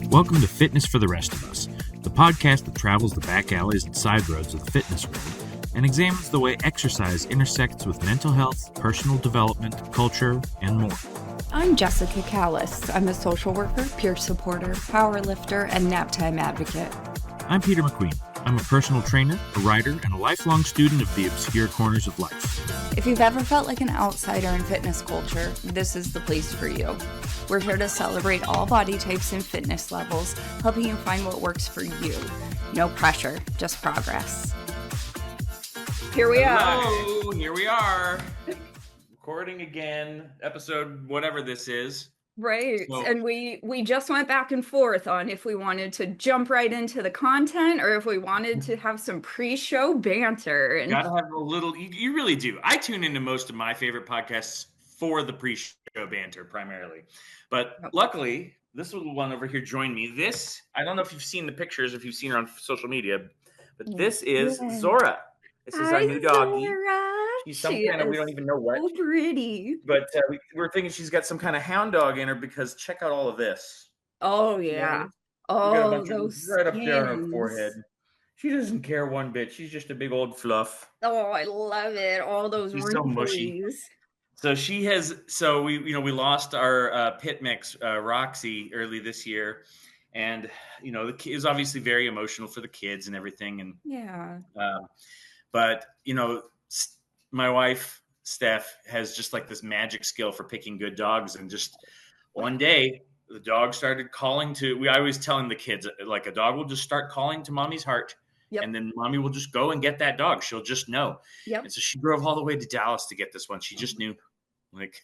Welcome to Fitness for the Rest of Us, the podcast that travels the back alleys and side roads of the fitness world and examines the way exercise intersects with mental health, personal development, culture, and more. I'm Jessica Callis. I'm a social worker, peer supporter, power lifter, and nap time advocate. I'm Peter McQueen. I'm a personal trainer, a writer, and a lifelong student of the obscure corners of life. If you've ever felt like an outsider in fitness culture, this is the place for you. We're here to celebrate all body types and fitness levels, helping you find what works for you. No pressure, just progress. Here we are. Hello, here we are. Recording again, episode whatever this is. Right. So, and we just went back and forth on if we wanted to jump right into the content or if we wanted to have some pre-show banter. And gotta have a little, you really do. I tune into most of my favorite podcasts for the pre-show banter primarily. But luckily, this little one over here joined me. This, I don't know if you've seen the pictures, if you've seen her on social media, but this is Zora. This is our new doggie. Zora. She's some kind of, we don't even know what. So pretty. But we're thinking she's got some kind of hound dog in her because check out all of this. Oh, yeah. Oh, those right up there on her skins. forehead. She doesn't care one bit. She's just a big old fluff. Oh, I love it. All those She's so mushy. wrinkles. So she has. So we lost our pit mix Roxy early this year, and it was obviously very emotional for the kids and everything. And yeah, but my wife Steph has just like this magic skill for picking good dogs, and just one day the dog started calling to. I always telling the kids like a dog will just start calling to mommy's heart. Yep. And then mommy will just go and get that dog. She'll just know. Yep. And so she drove all the way to Dallas to get this one. She just knew. Like,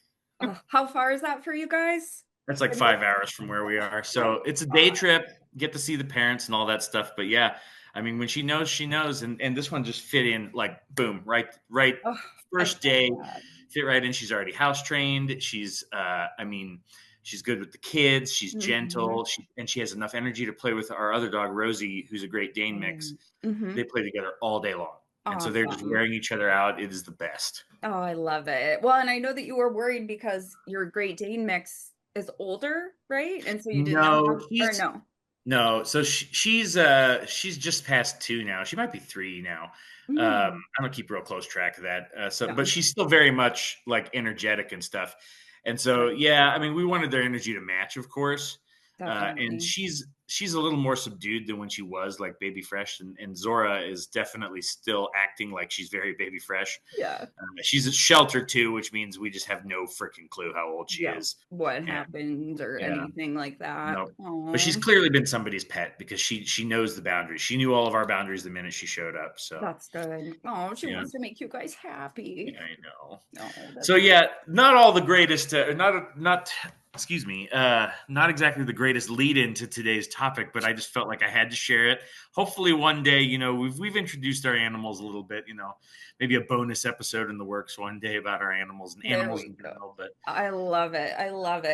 how far is that for you guys? It's like 5 hours from where we are. So it's a day trip, get to see the parents and all that stuff. But yeah, I mean, when she knows, she knows. And this one just fit in like, boom, right. First day, fit right in. She's already house trained. She's, she's good with the kids. She's gentle. She has enough energy to play with our other dog, Rosie, who's a Great Dane mix. Mm-hmm. They play together all day long. And so they're just wearing each other out. It is the best. Oh, I love it. Well, and I know that you were worried because your Great Dane mix is older, right? And so you didn't know. No. So she's just past 2 now. She might be 3 now. I'm gonna keep real close track of that. But she's still very much like energetic and stuff. And so, yeah, I mean, we wanted their energy to match, of course. And she's a little more subdued than when she was like baby fresh. And Zora is definitely still acting like she's very baby fresh. Yeah. She's a shelter too, which means we just have no freaking clue how old she is. What happened or anything like that. No. But she's clearly been somebody's pet because she knows the boundaries. She knew all of our boundaries the minute she showed up. So that's good. Oh, she wants to make you guys happy. Yeah, I know. So yeah, not all the greatest, not exactly the greatest lead into today's topic, but I just felt like I had to share it. Hopefully one day, we've introduced our animals a little bit, maybe a bonus episode in the works one day about our animals and animals in general. But I love it.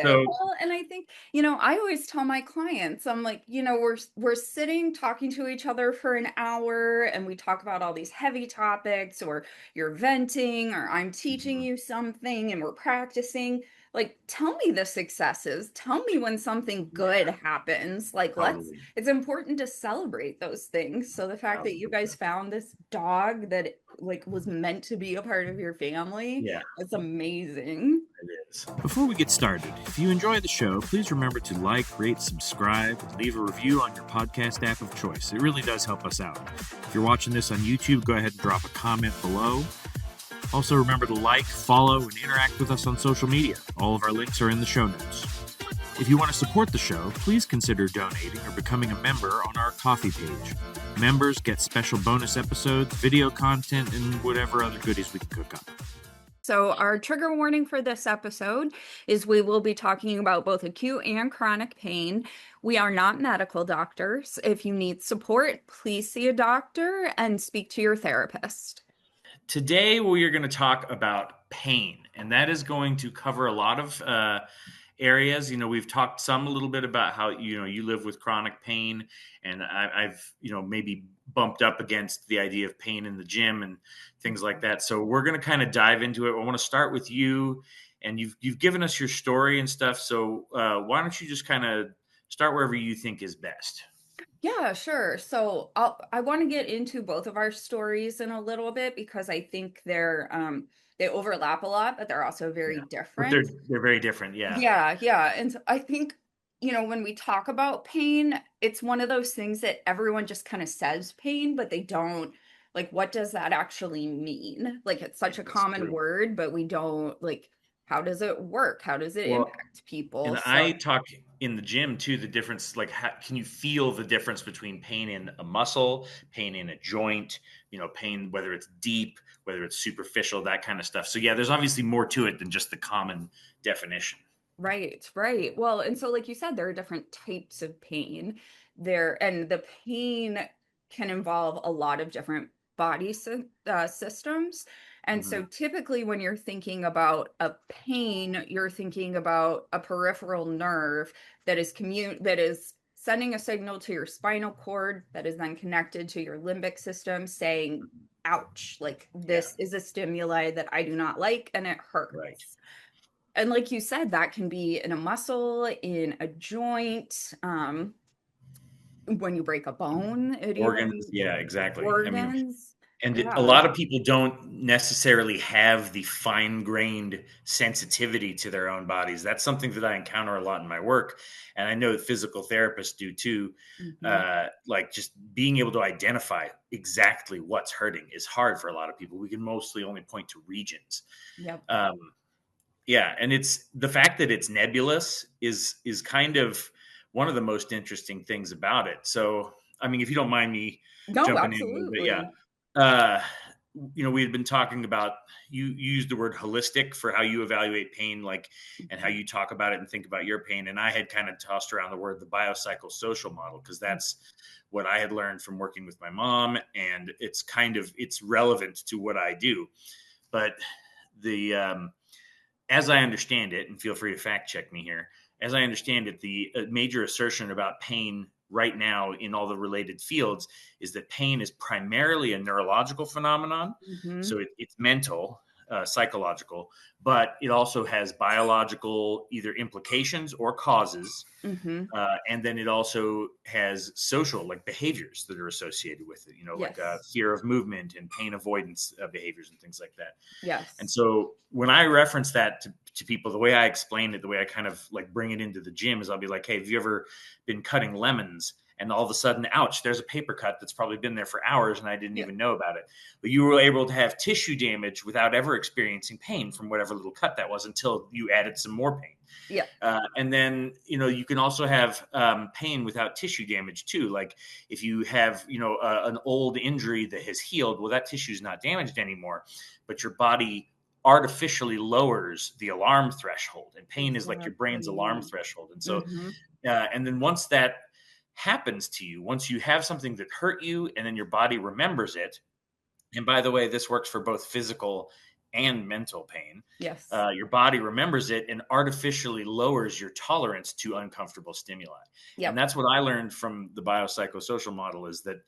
So, well, and I think, I always tell my clients, I'm like, we're sitting talking to each other for an hour and we talk about all these heavy topics, or you're venting, or I'm teaching you something and we're practicing. Like, tell me the successes. Tell me when something good happens. Like, it's important to celebrate those things. So the fact that you guys found this dog that like was meant to be a part of your family, it's amazing. It is. Before we get started, if you enjoy the show, please remember to like, rate, subscribe, and leave a review on your podcast app of choice. It really does help us out. If you're watching this on YouTube, go ahead and drop a comment below. Also, remember to like, follow, and interact with us on social media. All of our links are in the show notes. If you want to support the show, please consider donating or becoming a member on our Ko-fi page. Members get special bonus episodes, video content, and whatever other goodies we can cook up. So our trigger warning for this episode is we will be talking about both acute and chronic pain. We are not medical doctors. If you need support, please see a doctor and speak to your therapist. Today, we are going to talk about pain, and that is going to cover a lot of areas. We've talked a little bit about how, you live with chronic pain, and I've, maybe bumped up against the idea of pain in the gym and things like that. So we're going to kind of dive into it. I want to start with you, and you've given us your story and stuff. So why don't you just kind of start wherever you think is best. Yeah, sure. So I want to get into both of our stories in a little bit because I think they overlap a lot, but they're also very Yeah. But they're different. very different. Yeah. Yeah, yeah. And so I think, when we talk about pain, it's one of those things that everyone just kind of says pain, but they don't like, what does that actually mean? Like, it's such a That's common true. word, but we don't like, how does it work? How does it Well, impact people? and So, I talk in the gym too, the difference, like, how, can you feel the difference between pain in a muscle, pain in a joint, pain, whether it's deep, whether it's superficial, that kind of stuff. So yeah, there's obviously more to it than just the common definition. right, right. Well, and so like you said, there are different types of pain there, and the pain can involve a lot of different systems. And so Hmm. typically when you're thinking about a pain, you're thinking about a peripheral nerve that is sending a signal to your spinal cord that is then connected to your limbic system saying, ouch, like Yeah, this is a stimuli that I do not like and it right. hurts. And like you said, that can be in a muscle, in a joint, when you break a bone, it Organs, even yeah, exactly. I mean, organs. and a Yeah. lot of people don't necessarily have the fine-grained sensitivity to their own bodies. That's something that I encounter a lot in my work, and I know that physical therapists do too. Hmm. Like, just being able to identify exactly what's hurting is hard for a lot of people. We can mostly only point to regions. Yep. Um, yeah, and it's the fact that it's nebulous is kind of one of the most interesting things about it. So, I mean, if you don't mind me No, jumping in a little bit, yeah. absolutely. Uh, we had been talking about, you used the word holistic for how you evaluate pain, like, and how Mhm. you talk about it and think about your pain. And I had kind of tossed around the word the biopsychosocial model because that's what I had learned from working with my mom, and it's relevant to what I do. But the as I understand it, and feel free to fact check me here, as I understand it, the major assertion about pain right now in all the related fields is that pain is primarily a neurological phenomenon. Mhm. So it's mental, psychological, but it also has biological either implications or causes. Mhm. And then it also has social, like, behaviors that are associated with it, like Yes. fear of movement and pain avoidance behaviors and things like that. And Yes. so when I reference that to people, the way I explain it, the way I kind of like bring it into the gym is I'll be like, hey, have you ever been cutting lemons and all of a sudden, ouch, there's a paper cut that's probably been there for hours and I didn't Yeah. even know about it. But you were able to have tissue damage without ever experiencing pain from whatever little cut that was until you added some more pain. Yeah. And then, you can also have pain without tissue damage too. Like, if you have, an old injury that has healed, well, that tissue is not damaged anymore, but your body artificially lowers the alarm threshold, and pain is like your brain's alarm Exactly. threshold. And so, Mhm. and then once that happens to you, once you have something that hurt you, and then your body remembers it, and by the way, this works for both physical and mental pain. Yes. Your body remembers it and artificially lowers your tolerance to uncomfortable stimuli. And Yep. that's what I learned from the biopsychosocial model, is that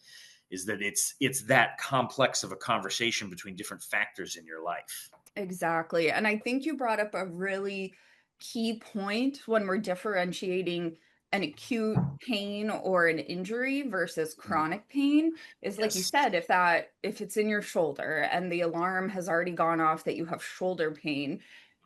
it's that complex of a conversation between different factors in your life. Exactly. And I think you brought up a really key point when we're differentiating an acute pain or an injury versus Mhm. chronic pain is like you Yes. said, if it's in your shoulder and the alarm has already gone off that you have shoulder pain,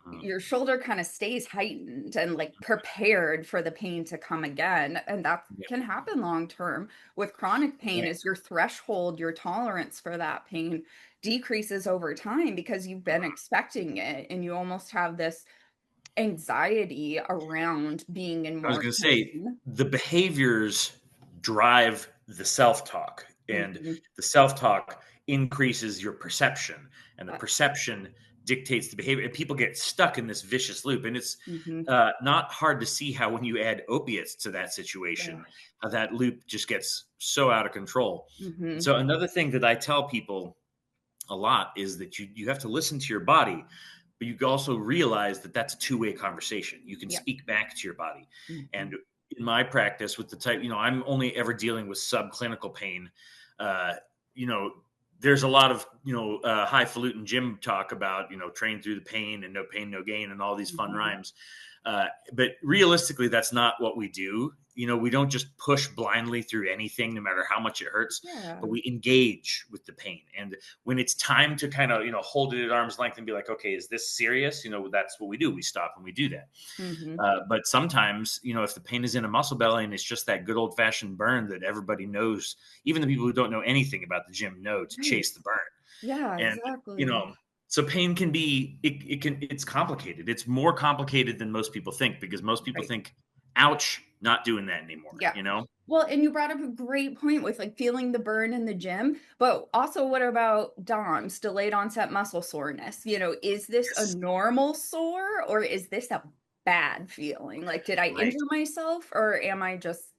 Mhm. your shoulder kind of stays heightened and like prepared for the pain to come again. And that Yeah. can happen long term. With chronic pain, Right. is your threshold, your tolerance for that pain decreases over time because you've been expecting it and you almost have this anxiety around being in I was more going to say pain. the behaviors drive the self talk, and Mhm. the self talk increases your perception, and the Uh, perception dictates the behavior. And people get stuck in this vicious loop. And it's mhm. not hard to see how, when you add opiates to that Yeah. situation, how that loop just gets so out of control. And Mhm. so, another thing that I tell people a lot is that you have to listen to your body, but you also realize that that's a two-way conversation. You can Yeah. speak back to your body. Mhm. And in my practice with the type, I'm only ever dealing with subclinical pain. uh, you know there's a lot of highfalutin gym talk about, train through the pain and no pain no gain and all these fun Mhm. rhymes. But realistically, that's not what we do. we don't just push blindly through anything, no matter how much it hurts, Yeah. but we engage with the pain. And when it's time to kind of, hold it at arm's length and be like, okay, is this serious? That's what we do. We stop and we do that. Mm-hmm. But sometimes, if the pain is in a muscle belly and it's just that good old fashioned burn that everybody knows, even the people who don't know anything about the gym know to Right. chase the burn. Yeah, And, exactly. so pain can be, it's complicated. It's more complicated than most people think, because most people Right. think, ouch, not doing that anymore, Yeah. Well, and you brought up a great point with like feeling the burn in the gym, but also what about DOMS, delayed onset muscle soreness? Is this a Yes. normal sore, or is this a bad feeling? Like, did I Right. injure myself, or am I just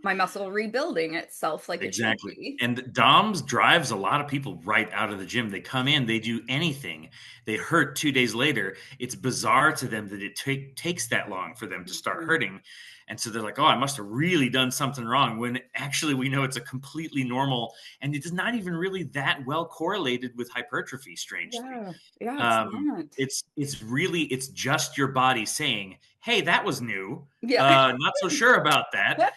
my muscle rebuilding itself like it should Exactly. be? And DOMS drives a lot of people right out of the gym. They come in, they do anything, they hurt 2 days later. It's bizarre to them that it takes that long for them to start Mhm. hurting. And so they're like, oh, I must have really done something wrong, when actually we know it's a completely normal, and it is not even really that well correlated with hypertrophy, strangely. Yeah. Yeah, it's Um, not. it's just your body saying, hey, that was new. Yeah. Not so sure about that.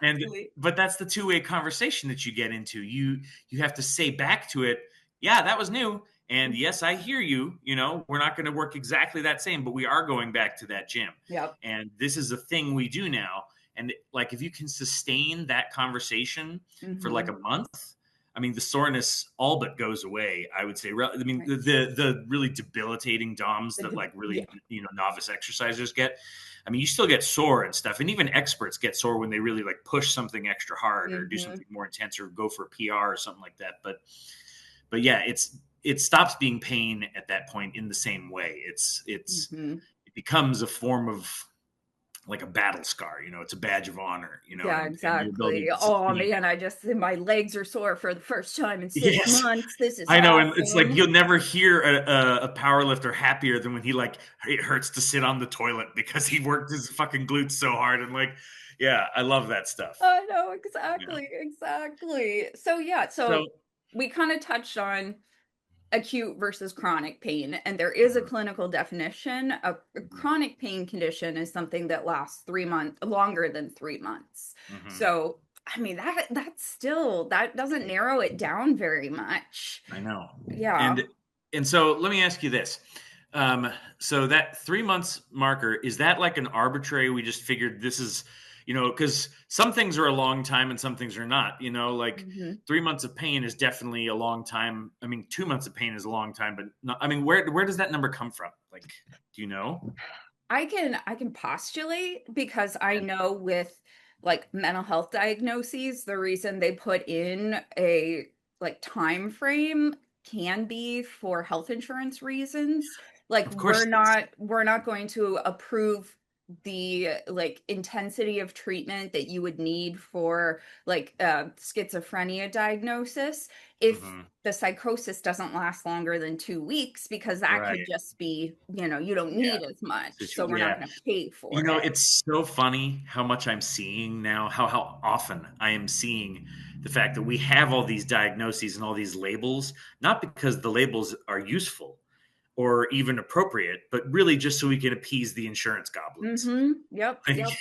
And Exactly. but that's the two-way conversation that you get into. You have to say back to it, yeah, that was new. And yes, I hear you. We're not going to work exactly that same, but we are going back to that gym. Yep. And this is a thing we do now. And like, if you can sustain that conversation for like Mm-hmm. a month, I mean, the soreness all but goes away, I would say. I mean, Right. the really debilitating DOMs that like Yeah. really, novice exercisers get. I mean, you still get sore and stuff, and even experts get sore when they really like push something extra hard or do Mm-hmm. something more intense or go for a PR or something like that. But yeah, it stops being pain at that point in the same way. Mm-hmm. It becomes a form of like a battle scar. It's a badge of honor. Yeah, And your ability exactly. to Oh sustain. man, my legs are sore for the first time in 6 Yes, months. This is I know, and it's like awesome. you'll never hear a power lifter happier than when he like it hurts to sit on the toilet because he worked his fucking glutes so hard, and like, yeah, I love that stuff. I know, Yeah. exactly, exactly. So yeah, So, so we kind of touched on acute versus chronic pain, and there is a mhm, clinical definition. A mhm, chronic pain condition is something that lasts 3 months, longer than 3 months. mhm. So I mean that doesn't narrow it down very much. I know. Yeah. And so let me ask you this. So that 3 months marker, is that like an arbitrary, we just figured this is, because some things are a long time and some things are not, like Mhm. 3 months of pain is definitely a long time. I mean, 2 months of pain is a long time, but not, I mean, where does that number come from? Like, do you know? I can postulate, because I Yeah. know with like mental health diagnoses, the reason they put in a like time frame can be for health insurance reasons. Like Of course we're it is. not we're not going to approve the like intensity of treatment that you would need for like schizophrenia diagnosis if Mhm. the psychosis doesn't last longer than 2 weeks, because that could Right. just be, you don't Yeah. need as much. So we're not Yeah. going to pay for it. It's so funny how much I'm seeing now, how often I am seeing the fact that we have all these diagnoses and all these labels, not because the labels are useful or even appropriate, but really just so we can appease the insurance goblins. Yep, Like, yep.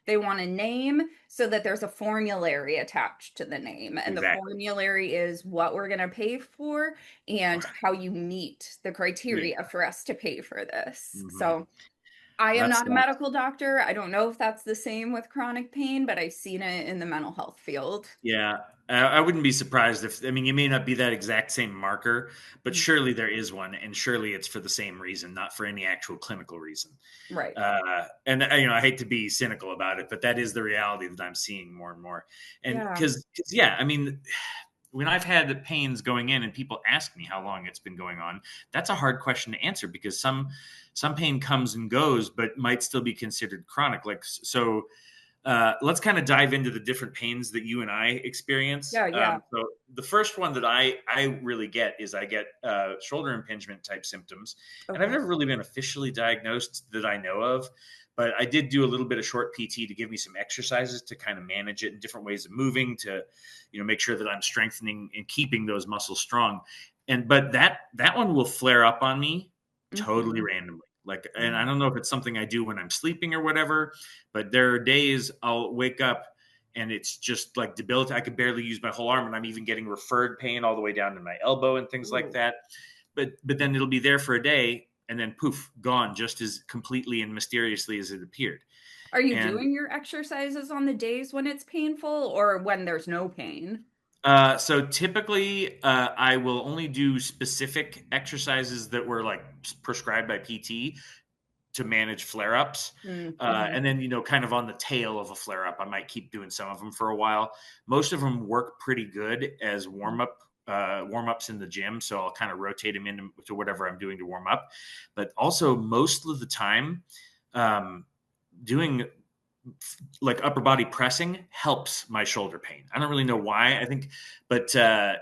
They want a name so that there's a formulary attached to the name. And the exactly. formulary is what we're going to pay for and Right. how you meet the Yeah. criteria for us to pay for this. Hmm. So I am That not a sucks. medical doctor. I don't know if that's the same with chronic pain, but I've seen it in the mental health field. Yeah, I wouldn't be surprised if, I mean, you may not be that exact same marker, but Mm. surely there is one, and surely it's for the same reason, not for any actual clinical reason. Right. And I hate to be cynical about it, but that is the reality that I'm seeing more and more. And Yeah. because yeah, I mean, when I've had the pains going in and people ask me how long it's been going on, that's a hard question to answer, because some pain comes and goes, but might still be considered chronic. Like, so let's kind of dive into the different pains that you and I experience. Yeah, yeah. So the first one that I really get is I get shoulder impingement type symptoms, and I've Okay. never really been officially diagnosed that I know of, but I did do a little bit of short PT to give me some exercises to kind of manage it, and different ways of moving to, make sure that I'm strengthening and keeping those muscles strong. But that one will flare up on me totally Mhm. randomly. Like, and I don't know if it's something I do when I'm sleeping or whatever, but there are days I'll wake up and it's just like debilitating. I could barely use my whole arm, and I'm even getting referred pain all the way down to my elbow and things like that. But then it'll be there for a day, and then poof, gone, just as completely and mysteriously as it appeared. Are you doing your exercises on the days when it's painful or when there's no pain? So typically, I will only do specific exercises that were like prescribed by PT to manage flare-ups. And then, kind of on the tail of a flare-up, I might keep doing some of them for a while. Most of them work pretty good as warm-ups in the gym. So I'll kind of rotate them into whatever I'm doing to warm up. But also most of the time, doing like upper body pressing helps my shoulder pain. I don't really know why, I think, but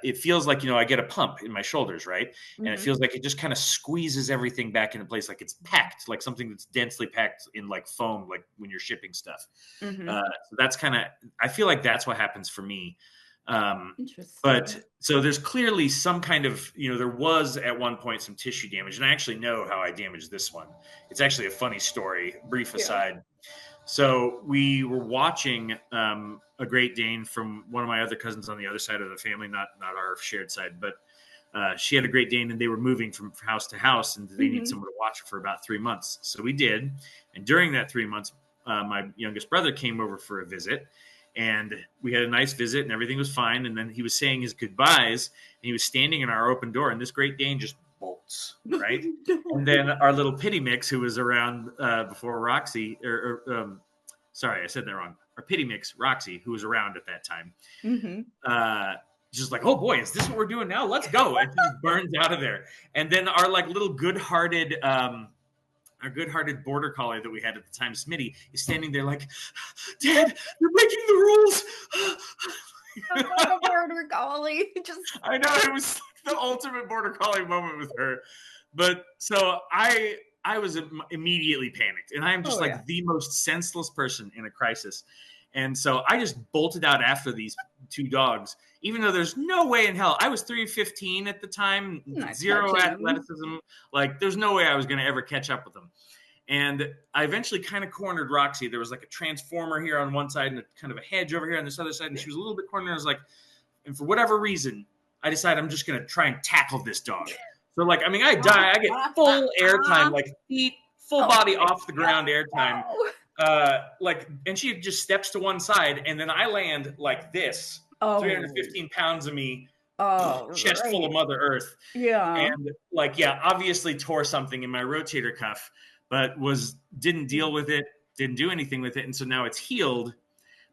it feels like, I get a pump in my shoulders, right? And it feels like it just kind of squeezes everything back into place, like it's packed, like something that's densely packed in like foam, like when you're shipping stuff. So that's kind of, I feel like that's what happens for me. Interesting. But so there's clearly some kind of, there was at one point some tissue damage, and I actually know how I damaged this one. It's actually a funny story, brief aside. So we were watching a Great Dane from one of my other cousins on the other side of the family, not our shared side, but she had a Great Dane, and they were moving from house to house, and they need someone to watch her for about 3 months. So we did, and during that 3 months, my youngest brother came over for a visit, and we had a nice visit, and everything was fine. And then he was saying his goodbyes, and he was standing in our open door, and this Great Dane just bolts, right? And then our little pity mix, who was around before Roxy, sorry, I said that wrong. Our pity mix, Roxy, who was around at that time, just like, oh boy, is this what we're doing now? Let's go. And she burns out of there. And then our like little good-hearted border collie that we had at the time, Smitty, is standing there like, Dad, you're breaking the rules. A border collie. I know, it was the ultimate border collie moment with her. But so I was immediately panicked, and I am just the most senseless person in a crisis. And so I just bolted out after these two dogs, even though there's no way in hell. I was 315 at the time, zero athleticism. Like, there's no way I was going to ever catch up with them. And I eventually kind of cornered Roxy. There was like a transformer here on one side and a kind of a hedge over here on this other side. And she was a little bit cornered. I was like, and for whatever reason, I decided I'm just going to try and tackle this dog. So like, I mean, I get full airtime, like feet, full body off the ground airtime. And she just steps to one side, and then I land like this, 315 pounds of me, chest full of Mother Earth. And obviously tore something in my rotator cuff, but didn't deal with it, didn't do anything with it. And so now it's healed,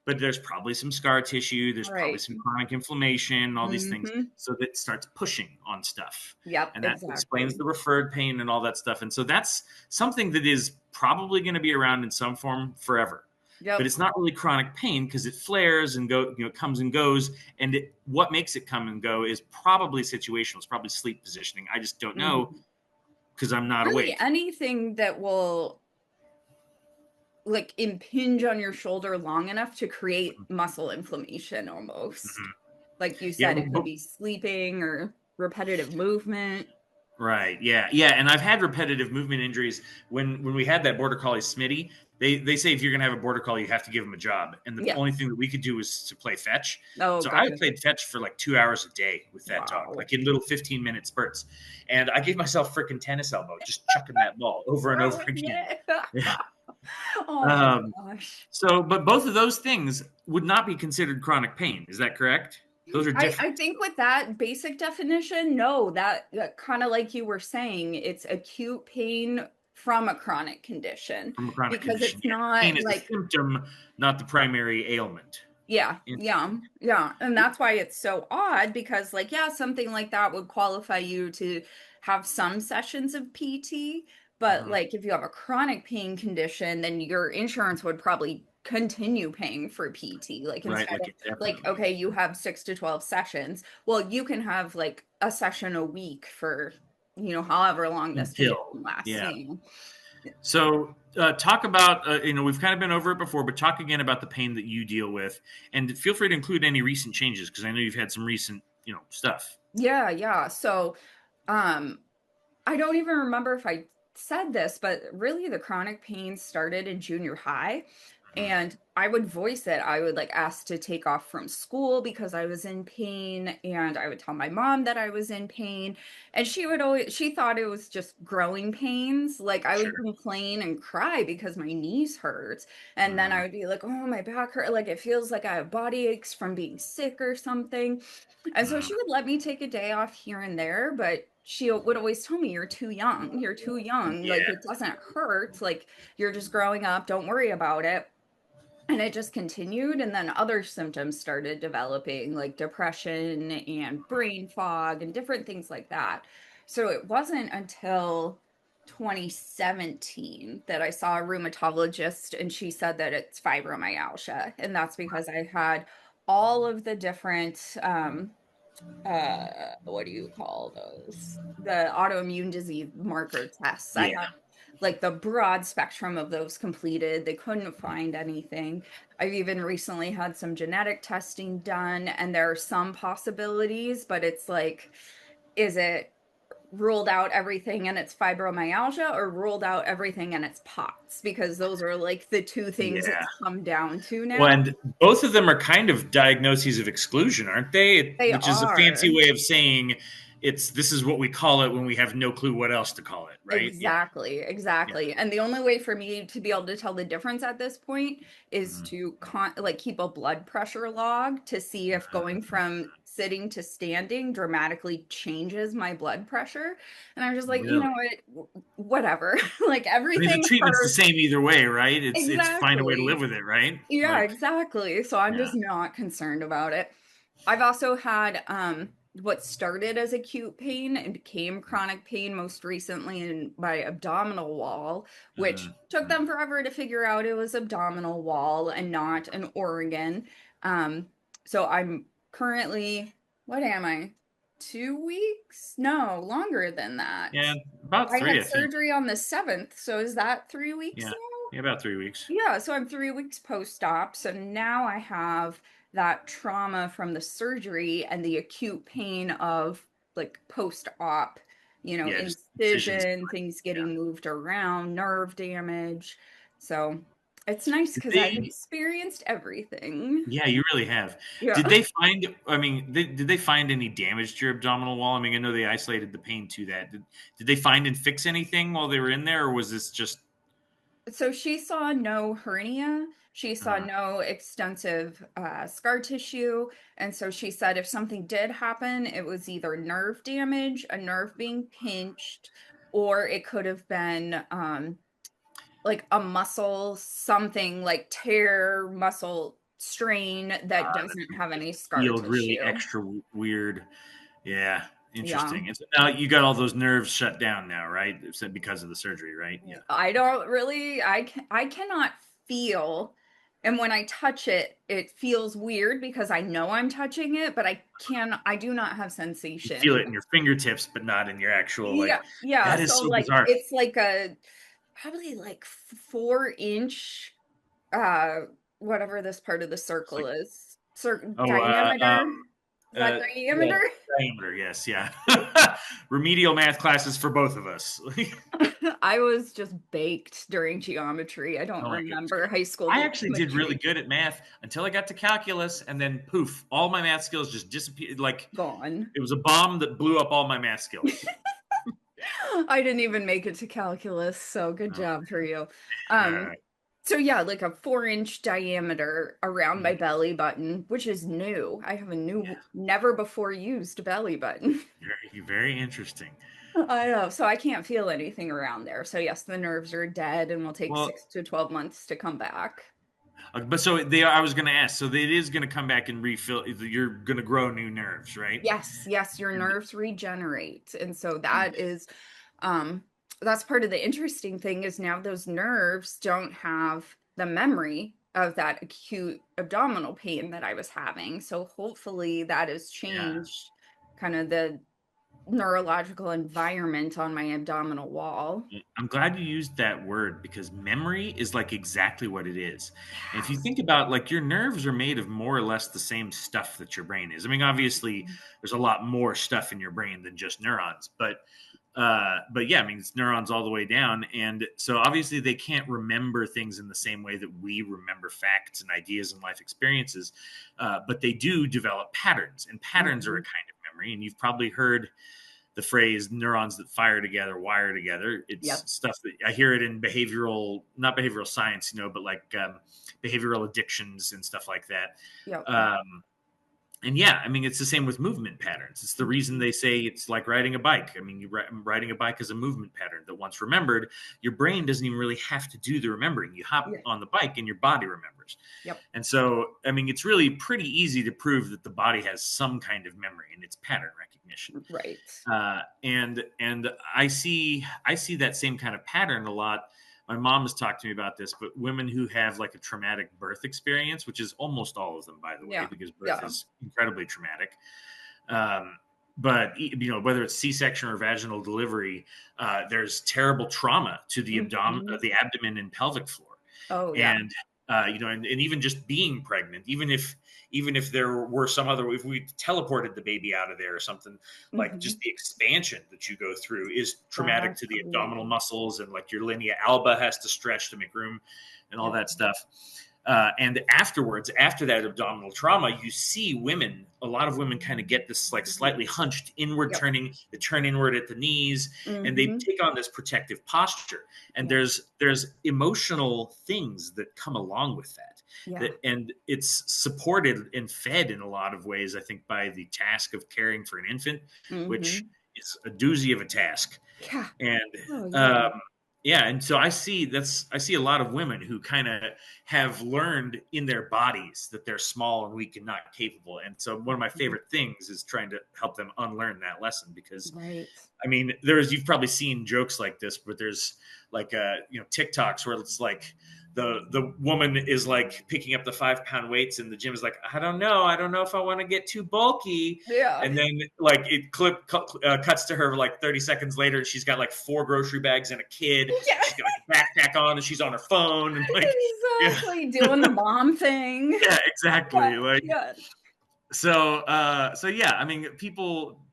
but there's probably some scar tissue. There's probably some chronic inflammation, all these things. So that starts pushing on stuff. And that explains the referred pain and all that stuff. And so that's something that is probably going to be around in some form forever. But it's not really chronic pain because it flares and comes and goes. And what makes it come and go is probably situational. It's probably sleep positioning. I just don't know because I'm not awake. Anything that will like impinge on your shoulder long enough to create muscle inflammation almost. Like you said, it could be sleeping or repetitive movement. Right. Yeah. And I've had repetitive movement injuries. When we had that border collie Smitty, they say if you're gonna have a border collie, you have to give him a job. And the only thing that we could do was to play fetch. So I played fetch for like 2 hours a day with that dog, like in little 15-minute spurts. And I gave myself freaking tennis elbow, just chucking that ball over and over again. My gosh. So, but both of those things would not be considered chronic pain. Is that correct? Those are different. I think with that basic definition, no, that kind of like you were saying, it's acute pain from a chronic condition. Because it's not pain is a symptom, not the primary ailment. Yeah. And that's why it's so odd because something like that would qualify you to have some sessions of PT. But like if you have a chronic pain condition, then your insurance would probably continue paying for PT. Like instead of okay, you have 6 to 12 sessions. Well, you can have like a session a week for, however long this condition lasts. So talk about, we've kind of been over it before, but talk again about the pain that you deal with, and feel free to include any recent changes because I know you've had some recent, stuff. Yeah. So, I don't even remember if I said this, but really the chronic pain started in junior high. And I would voice it. I would like ask to take off from school because I was in pain. And I would tell my mom that I was in pain. And she thought it was just growing pains. Like I would Sure. complain and cry because my knees hurt. And then I would be like, oh, my back hurt. Like it feels like I have body aches from being sick or something. And so she would let me take a day off here and there, but she would always tell me, you're too young. You're too young. Like Yeah. it doesn't hurt. Like you're just growing up. Don't worry about it. And it just continued. And then other symptoms started developing, like depression and brain fog and different things like that. So it wasn't until 2017 that I saw a rheumatologist, and she said that it's fibromyalgia. And that's because I had all of the different, what do you call those? The autoimmune disease marker tests. I Yeah. had like the broad spectrum of those completed. They couldn't find anything. I've even recently had some genetic testing done, and there are some possibilities, but it's like, is it ruled out everything and it's fibromyalgia, or ruled out everything and it's POTS? Because those are like the two things Yeah. it's come down to Well, now. and both of them are kind of diagnoses of exclusion, aren't they? They Which is a fancy are. way of saying this is what we call it when we have no clue what else to call it, right? Yeah. Exactly, Yeah. exactly. And the only way for me to be able to tell the difference at this point is Mhm. to like keep a blood pressure log to see if going from sitting to standing dramatically changes my blood pressure. And I'm just like, you Really? know what, whatever. Like I mean, the everything treatment's the hurts. same either way, right? It's find a way to live Exactly. with it, right? Yeah, Like, exactly. So I'm yeah. just not concerned about it. I've also had what started as acute pain and became chronic pain most recently in my abdominal wall, which took them forever to figure out it was abdominal wall and not an organ. Um, so I'm currently, what am I? 2 weeks? No, longer than that. Yeah, about I three, had I think. surgery on the 7th, so is that 3 weeks Yeah. now? Yeah, about 3 weeks. Yeah, so I'm 3 weeks post-op. So now I have that trauma from the surgery and the acute pain of like post-op, Yeah, just decisions. incision, things getting moved around, nerve damage. So it's nice Did because I've they experienced everything. Yeah, you really have. Did Yeah. they find I mean, did they find any damage to your abdominal wall? I mean, I know they isolated the pain to that. Did they find and fix anything while they were in there, or was this just So she saw no hernia. She saw uh, no extensive scar tissue. And so she said if something did happen, it was either nerve damage, a nerve being pinched, or it could have been like a muscle, something like tear, muscle strain that doesn't have any scar field really tissue. extra weird? Yeah, Yeah. interesting. It's now you got all those nerves shut down now, right? Because of the surgery, right? Yeah. I don't really, I cannot feel, and when I touch it, it feels weird because I know I'm touching it, but I do not have You feel sensation. it in your fingertips, but not in your actual Yeah, like. yeah. That is So so like bizarre. it's like a probably like 4 inch, uh, whatever this part of the It's circle like is, oh, diameter. Is that yeah, diameter? diameter. Yes, yeah. Remedial math classes for both of us. I was just baked during geometry. I don't Oh my goodness. remember high school I actually did really geometry. good at math until I got to calculus, and then poof, all my math skills just disappeared. Like Gone. it was a bomb that blew up all my math skills. I didn't even make it to calculus, so good Oh, job for you. all Um, right. so yeah, like a 4 inch diameter around my Mhm. belly button, which is new. I have a Yeah, new, never before used belly button. very interesting. I know, so I can't feel anything around there. So yes, the nerves are dead and will take Well, 6 to 12 months to come back. but so they, I was going to ask. So it is going to come back and refill. You're going to grow new nerves, right? Yes, yes, your And nerves regenerate. And so that is um that's part of the interesting thing is now those nerves don't have the memory of that acute abdominal pain that I was having. So hopefully that has yeah, changed kind of the neurological environment on my abdominal wall. I'm glad you used that word because memory is like exactly what it is. And if you Yes. think about like your nerves are made of more or less the same stuff that your brain is. I mean, obviously, there's a lot more stuff in your brain than just neurons, but But yeah, I mean, it's neurons all the way down. And so obviously they can't remember things in the same way that we remember facts and ideas and life experiences. But they do develop patterns, and patterns are a kind of memory. And you've probably heard the phrase neurons that fire together, wire together. It's stuff that I hear it in not behavioral science, but like behavioral addictions and stuff like that. And yeah, I mean, it's the same with movement patterns. It's the reason they say it's like riding a bike. I mean, riding a bike is a movement pattern that once remembered, your brain doesn't even really have to do the remembering. You hop on the bike and your body remembers. And so, I mean, it's really pretty easy to prove that the body has some kind of memory, and it's pattern recognition. Right. And I see that same kind of pattern a lot. My mom has talked to me about this, but women who have like a traumatic birth experience, which is almost all of them, by the way, because birth is incredibly traumatic. But whether it's C-section or vaginal delivery, there's terrible trauma to the abdomen and pelvic floor. And even just being pregnant, even if there were if we teleported the baby out of there or something, like just the expansion that you go through is traumatic to the abdominal muscles, and like your linea alba has to stretch to make room and all that stuff. And afterwards, after that abdominal trauma, you see a lot of women kind of get this like slightly hunched inward turning, they turn inward at the knees, and they take on this protective posture. And there's emotional things that come along with that. And it's supported and fed in a lot of ways, I think, by the task of caring for an infant, which is a doozy of a task. And so I see a lot of women who kind of have learned in their bodies that they're small and weak and not capable. And so one of my favorite things is trying to help them unlearn that lesson, because I mean, you've probably seen jokes like this, but there's like TikToks where it's like the woman is like picking up the 5-pound weights, and the gym is like, I don't know if I want to get too bulky. And then like it cuts to her like 30 seconds later, and she's got like 4 grocery bags and a kid. She's got like a backpack on, and she's on her phone and like doing the mom thing. Exactly. So yeah, I mean,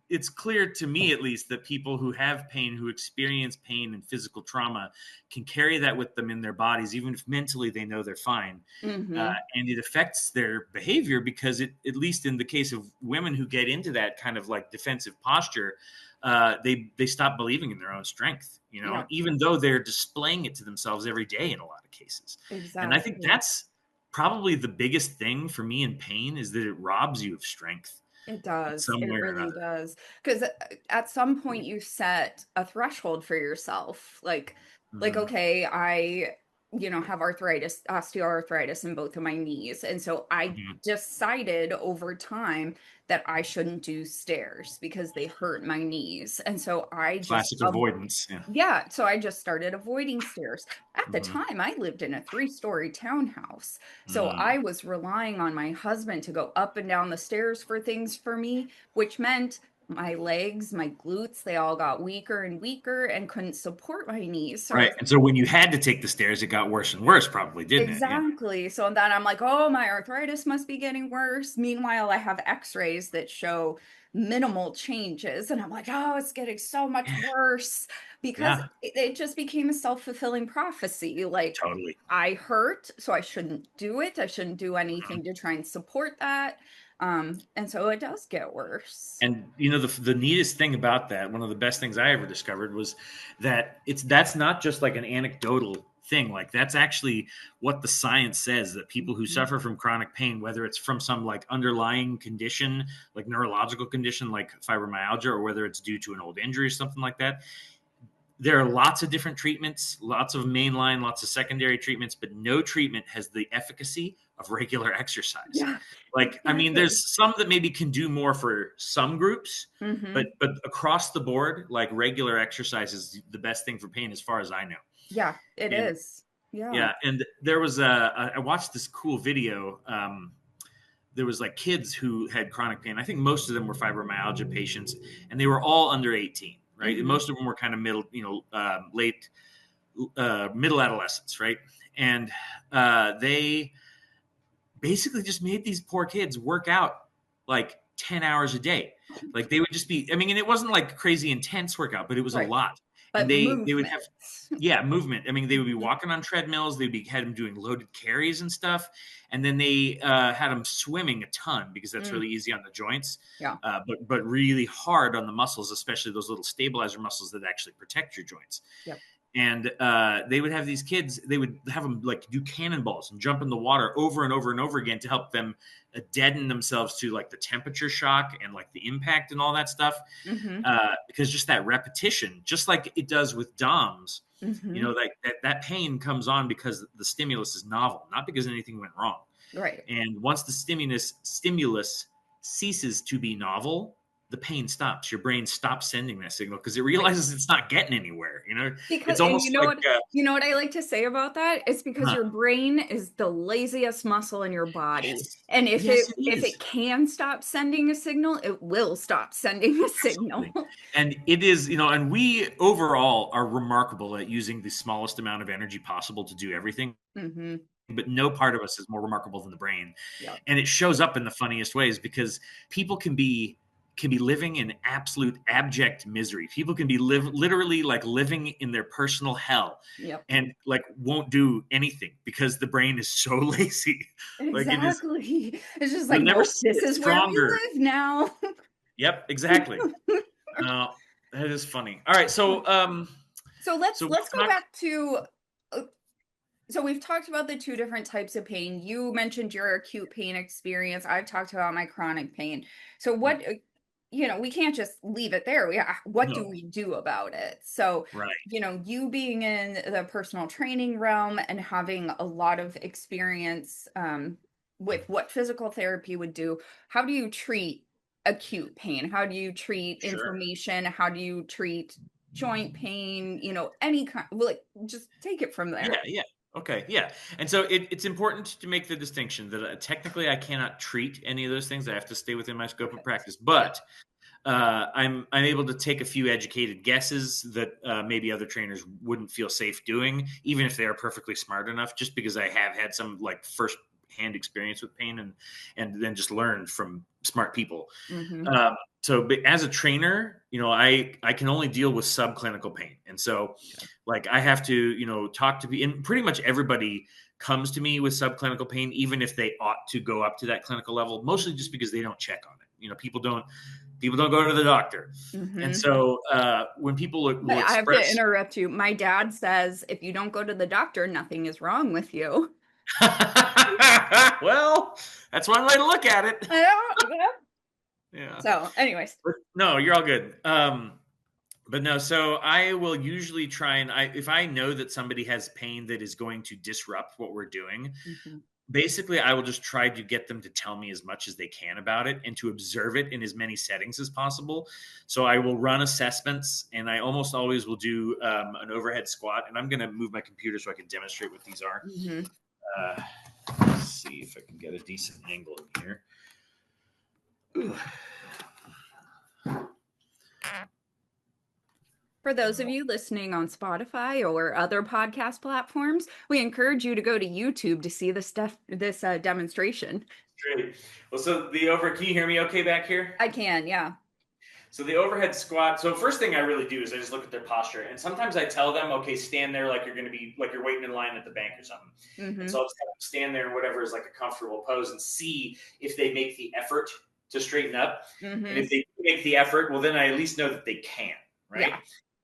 it's clear to me, at least, that people who have pain, who experience pain and physical trauma, can carry that with them in their bodies, even if mentally they know they're fine. And it affects their behavior, because at least in the case of women who get into that kind of like defensive posture, they stop believing in their own strength, even though they're displaying it to themselves every day in a lot of cases. And I think that's probably the biggest thing for me in pain, is that it robs you of strength. It does. It really does. Because at some point you set a threshold for yourself. Like, okay, I, have osteoarthritis in both of my knees. And so I decided over time that I shouldn't do stairs because they hurt my knees. And so I just classic avoidance. So I just started avoiding stairs. At the time, I lived in a 3-story townhouse. So I was relying on my husband to go up and down the stairs for things for me, which meant my legs, my glutes, they all got weaker and weaker and couldn't support my knees. So and so when you had to take the stairs, it got worse and worse, probably, didn't it? Exactly. So then I'm like, oh, my arthritis must be getting worse. Meanwhile, I have x-rays that show minimal changes. And I'm like, oh, it's getting so much worse, because it just became a self-fulfilling prophecy. Like, I hurt, so I shouldn't do it. I shouldn't do anything to try and support that. And so it does get worse. And the neatest thing about that, one of the best things I ever discovered, was that that's not just like an anecdotal thing. Like, that's actually what the science says, that people who suffer from chronic pain, whether it's from some like underlying condition, like neurological condition like fibromyalgia, or whether it's due to an old injury or something like that, there are lots of different treatments, lots of mainline, lots of secondary treatments, but no treatment has the efficacy of regular exercise. I mean, there's some that maybe can do more for some groups, but across the board, like, regular exercise is the best thing for pain, as far as I know. Yeah, it is. Yeah. And there was I watched this cool video. There was like kids who had chronic pain. I think most of them were fibromyalgia patients, and they were all under 18. Right. And most of them were kind of middle, late, middle adolescents. Right. And they basically just made these poor kids work out like 10 hours a day. Like they would just be, I mean, and it wasn't like crazy intense workout, but it was a lot. But And they would have, movement. movement. I mean, they would be walking on treadmills. Had them doing loaded carries and stuff. And then they had them swimming a ton because that's really easy on the joints. Yeah. But really hard on the muscles, especially those little stabilizer muscles that actually protect your joints. Yep. And they would have these kids, they would have them like do cannonballs and jump in the water over and over and over again to help them deaden themselves to like the temperature shock and like the impact and all that stuff. Because just that repetition, just like it does with DOMs, you know, like that pain comes on because the stimulus is novel, not because anything went wrong. Right. And once the stimulus ceases to be novel, the pain stops. Your brain stops sending that signal because it realizes it's not getting anywhere. You know, because it's almost you know what I like to say about that? It's because your brain is the laziest muscle in your body. Yes. And if Yes, it can stop sending a signal, it will stop sending a signal. And it is, you know, and we overall are remarkable at using the smallest amount of energy possible to do everything. But no part of us is more remarkable than the brain. Yeah. And it shows up in the funniest ways because people can be living in absolute abject misery. People can be literally like living in their personal hell. Yep. And like won't do anything because the brain is so lazy. Exactly. It's just like, nope, this is where we live now. Yep, exactly. That is funny. All right, so let's go back to so we've talked about the two different types of pain. You mentioned your acute pain experience. I've talked about my chronic pain. So what, you know, we can't just leave it there. What do we do about it? So, you know, you being in the personal training realm and having a lot of experience with what physical therapy would do, how do you treat acute pain? How do you treat inflammation? How do you treat joint pain? You know, any kind, like, just take it from there. Yeah. Okay, yeah. And so it's important to make the distinction that technically I cannot treat any of those things. I have to stay within my scope of practice. But I'm able to take a few educated guesses that maybe other trainers wouldn't feel safe doing, even if they are perfectly smart enough, just because I have had some like first-hand experience with pain and then just learned from smart people. So but as a trainer, you know, I can only deal with subclinical pain. And so like I have to, you know, talk to people, and pretty much everybody comes to me with subclinical pain, even if they ought to go up to that clinical level, mostly just because they don't check on it. You know, people don't go to the doctor. And so when people will I have to interrupt you. My dad says, if you don't go to the doctor, nothing is wrong with you. Well, that's one way to look at it. Yeah. So anyways. No, you're all good. But no, so I will usually try and if I know that somebody has pain that is going to disrupt what we're doing, basically I will just try to get them to tell me as much as they can about it and to observe it in as many settings as possible. So I will run assessments, and I almost always will do an overhead squat. And I'm going to move my computer so I can demonstrate what these are. Let's see if I can get a decent angle in here. For those of you listening on Spotify or other podcast platforms, we encourage you to go to YouTube to see this demonstration. Great. Well, so can you hear me okay back here? I can, yeah. So the overhead squat. So first thing I really do is I just look at their posture, and sometimes I tell them, okay, stand there like you're going to be like you're waiting in line at the bank or something. And so I'll just have them stand there in whatever is like a comfortable pose and see if they make the effort to straighten up. And if they make the effort, well, then I at least know that they can, right? Yeah.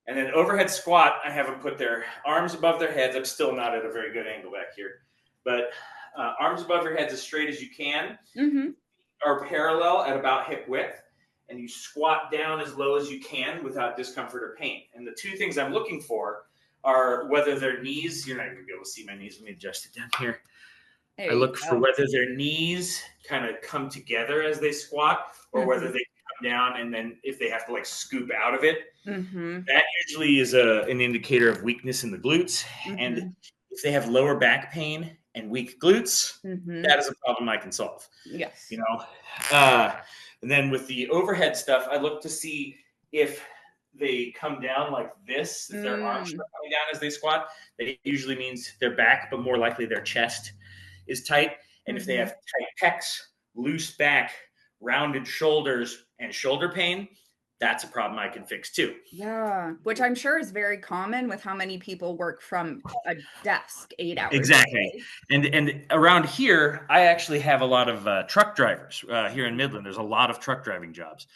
And then overhead squat, I have them put their arms above their heads. I'm still not at a very good angle back here, but arms above your heads as straight as you can, are parallel at about hip width, and you squat down as low as you can without discomfort or pain. And the two things I'm looking for are whether their knees, you're not going to be able to see my knees. Let me adjust it down here. I look for whether their knees kind of come together as they squat, or whether they come down and then if they have to like scoop out of it. That usually is an indicator of weakness in the glutes. And if they have lower back pain and weak glutes, that is a problem I can solve. Yes. You know, and then with the overhead stuff, I look to see if they come down like this, if their arms are coming down as they squat, that usually means their back, but more likely their chest is tight. And if they have tight pecs, loose back, rounded shoulders and shoulder pain, that's a problem I can fix too. Yeah, which I'm sure is very common with how many people work from a desk 8 hours a Exactly. day. And around here, I actually have a lot of truck drivers here in Midland. There's a lot of truck driving jobs.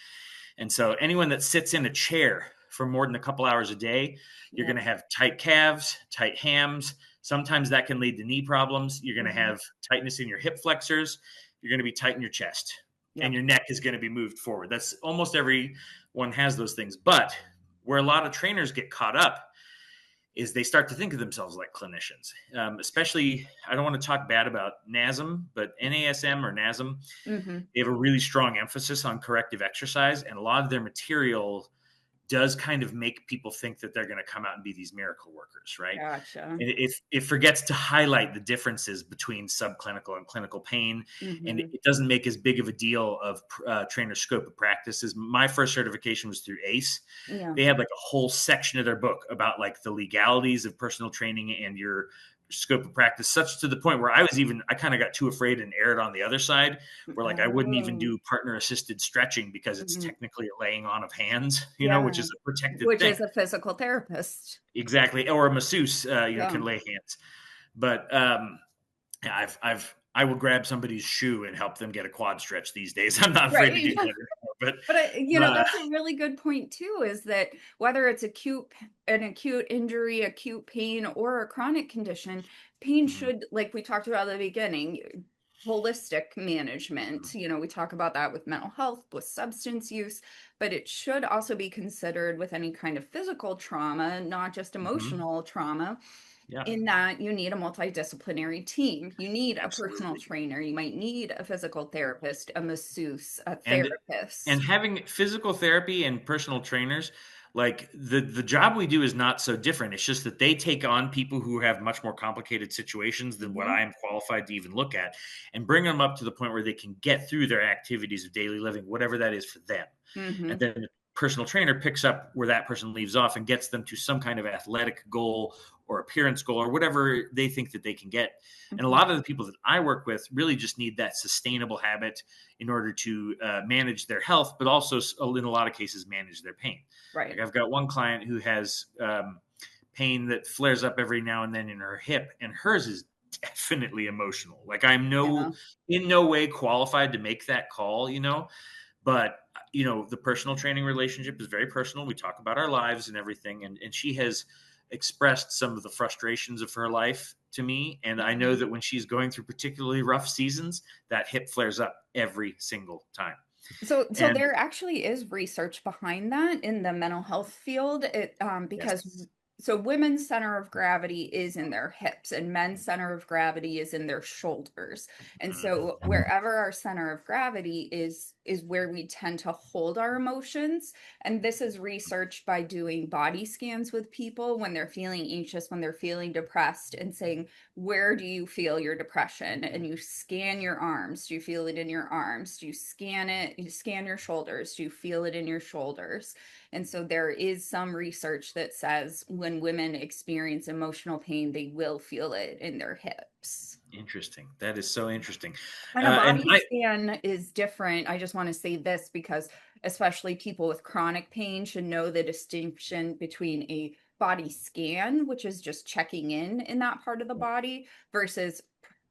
And so anyone that sits in a chair for more than a couple hours a day, you're Yeah. going to have tight calves, tight hams. Sometimes that can lead to knee problems. You're going to have tightness in your hip flexors. You're going to be tight in your chest, and Yep. your neck is going to be moved forward. That's almost everyone has those things. But where a lot of trainers get caught up is they start to think of themselves like clinicians. Especially, I don't want to talk bad about NASM, but NASM or NASM, they have a really strong emphasis on corrective exercise, and a lot of their material does kind of make people think that they're going to come out and be these miracle workers, right? Gotcha. It forgets to highlight the differences between subclinical and clinical pain, and Mm-hmm. it doesn't make as big of a deal of trainer scope of practices. My first certification was through ACE. Yeah. They had like a whole section of their book about like the legalities of personal training and your scope of practice, such to the point where I kind of got too afraid and erred on the other side, where like I wouldn't even Oh. do partner assisted stretching because it's Mhm. technically a laying on of hands, which Yeah. is a protected Which thing. is a physical therapist. Exactly. Or a masseuse, Yeah. can lay hands. But yeah, I will grab somebody's shoe and help them get a quad stretch these days. I'm not afraid to Right. do that anymore. But Uh, that's a really good point too, is that whether it's an acute injury, acute pain, or a chronic condition, pain mhm, should, like we talked about at the beginning, holistic management. mhm, We talk about that with mental health, with substance use, but it should also be considered with any kind of physical trauma, not just mhm. emotional trauma. Yeah, In that you need a multidisciplinary team. You need a personal absolutely. trainer. You might need a physical therapist, a masseuse, a And therapist. having physical therapy and personal trainers, like the job we do is not so different. It's just that they take on people who have much more complicated situations than what Mhm, I am qualified to even look at, and bring them up to the point where they can get through their activities of daily living, whatever that is for them. And mhm, then the personal trainer picks up where that person leaves off and gets them to some kind of athletic goal or appearance goal or whatever they think that they can get. And a mhm. lot of the people that I work with really just need that sustainable habit in order to manage their health, but also in a lot of cases manage their pain. Like Right. I've got one client who has pain that flares up every now and then in her hip, and hers is definitely emotional. Like Yeah. in no way qualified to make that call, but the personal training relationship is very personal. We talk about our lives and everything, and she has expressed some of the frustrations of her life to me, and I know Mhm. that when she's going through particularly rough seasons, that hip flares up every single time. So And there actually is research behind that in the mental health field. Because yes. so women's center of gravity is in their hips and men's center of gravity is in their shoulders. And so Mhm. wherever our center of gravity is where we tend to hold our emotions. And this is researched by doing body scans with people when they're feeling anxious, when they're feeling depressed, and saying, where do you feel your depression? And you scan your arms. Do you feel it in your arms? Do you scan it? You scan your shoulders. Do you feel it in your shoulders? And so there is some research that says when women experience emotional pain, they will feel it in their hips. Interesting. That is so interesting. And a And body I scan is different. I just want to say this because especially people with chronic pain should know the distinction between a body scan, which is just checking in that part of the body, versus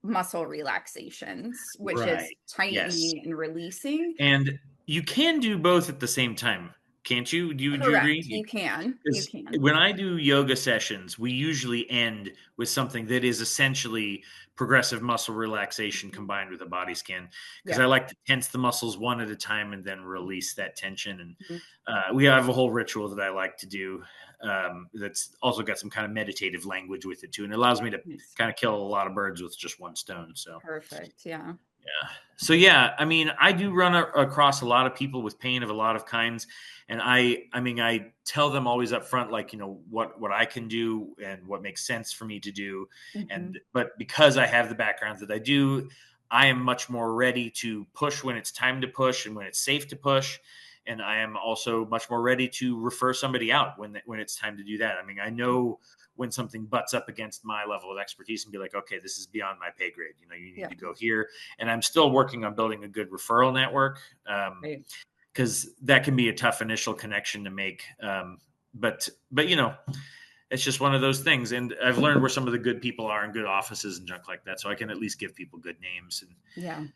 muscle relaxations, which is right. Yes. tightening and releasing. And you can do both at the same time, can't you? Do you Correct. agree? You can. You Because can. when I do yoga sessions, we usually end with something that is essentially progressive muscle relaxation Mhm. combined with a body scan. Because Yeah. I like to tense the muscles one at a time and then release that tension. And Mhm. we have a whole ritual that I like to do that's also got some kind of meditative language with it too, and it allows me to Nice. kind of kill a lot of birds with just one stone. So Perfect. Yeah. yeah. So yeah, I mean, I do run across a lot of people with pain of a lot of kinds, and I mean, I tell them always up front, like what I can do and what makes sense for me to do, Hmm. and but because I have the background that I do, I am much more ready to push when it's time to push and when it's safe to push, and I am also much more ready to refer somebody out when it's time to do that. I mean, I know when something butts up against my level of expertise and be like, okay, this is beyond my pay grade. You know, you need to go here. And I'm still working on building a good referral network. Because that can be a tough initial connection to make. But you know, it's just one of those things. And I've learned where some of the good people are in good offices and junk like that. So I can at least give people good names. And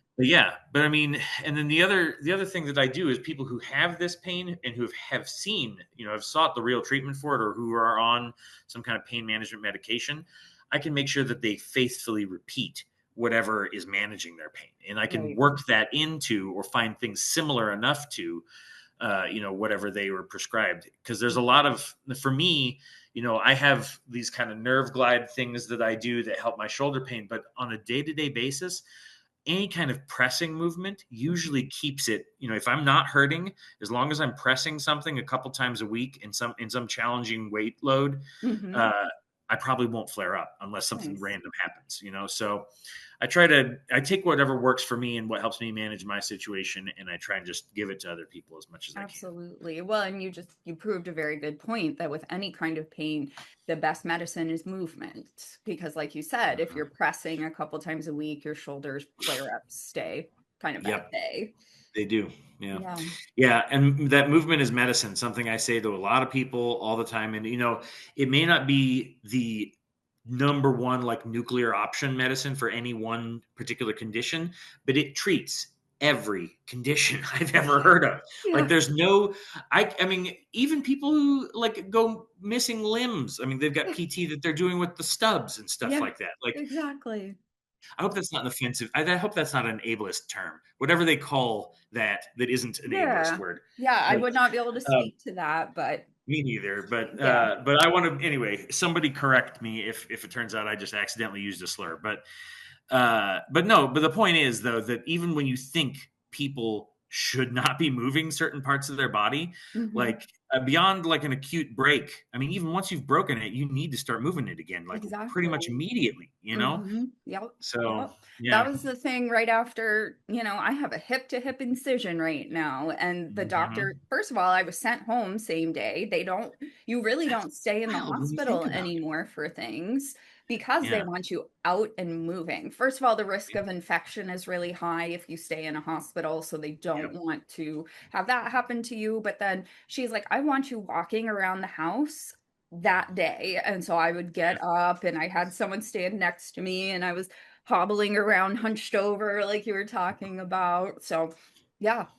but I mean, and then the other thing that I do is people who have this pain and who have seen, you know, have sought the real treatment for it, or who are on some kind of pain management medication, I can make sure that they faithfully repeat whatever is managing their pain. And I can work that into, or find things similar enough to, you know, whatever they were prescribed. Because there's a lot of, for me, you know, I have these kind of nerve glide things that I do that help my shoulder pain, but on a day-to-day basis, any kind of pressing movement usually keeps it, you know, if I'm not hurting, as long as I'm pressing something a couple times a week in some challenging weight load, I probably won't flare up unless something random happens, you know? So I take whatever works for me and what helps me manage my situation, and I try and just give it to other people as much as I can. Absolutely. Well, and you proved a very good point that with any kind of pain, the best medicine is movement. Because like you said, if you're pressing a couple times a week, your shoulders flare up, stay kind of at bay. They do. Yeah. And that movement is medicine, something I say to a lot of people all the time. And, you know, it may not be the number one, like, nuclear option medicine for any one particular condition, but it treats every condition I've ever heard of. Like, there's no, I mean, even people who like go missing limbs. I mean, they've got PT that they're doing with the stubs and stuff like that. Like, exactly. I hope that's not an offensive. I hope that's not an ableist term. Whatever they call that isn't an ableist word. Yeah, I would not be able to speak to that, but me neither. But I want to anyway. Somebody correct me if it turns out I just accidentally used a slur. But no. But the point is, though, that even when you think people should not be moving certain parts of their body, like beyond like an acute break. I mean, even once you've broken it, you need to start moving it again, like pretty much immediately, you know? So that was the thing right after, you know, I have a hip to hip incision right now. And the doctor, first of all, I was sent home same day. You really don't stay in the hospital anymore for things, because they want you out and moving. First of all, the risk of infection is really high if you stay in a hospital, so they don't want to have that happen to you. But then she's like, I want you walking around the house that day. And so I would get up, and I had someone stand next to me, and I was hobbling around hunched over like you were talking about. So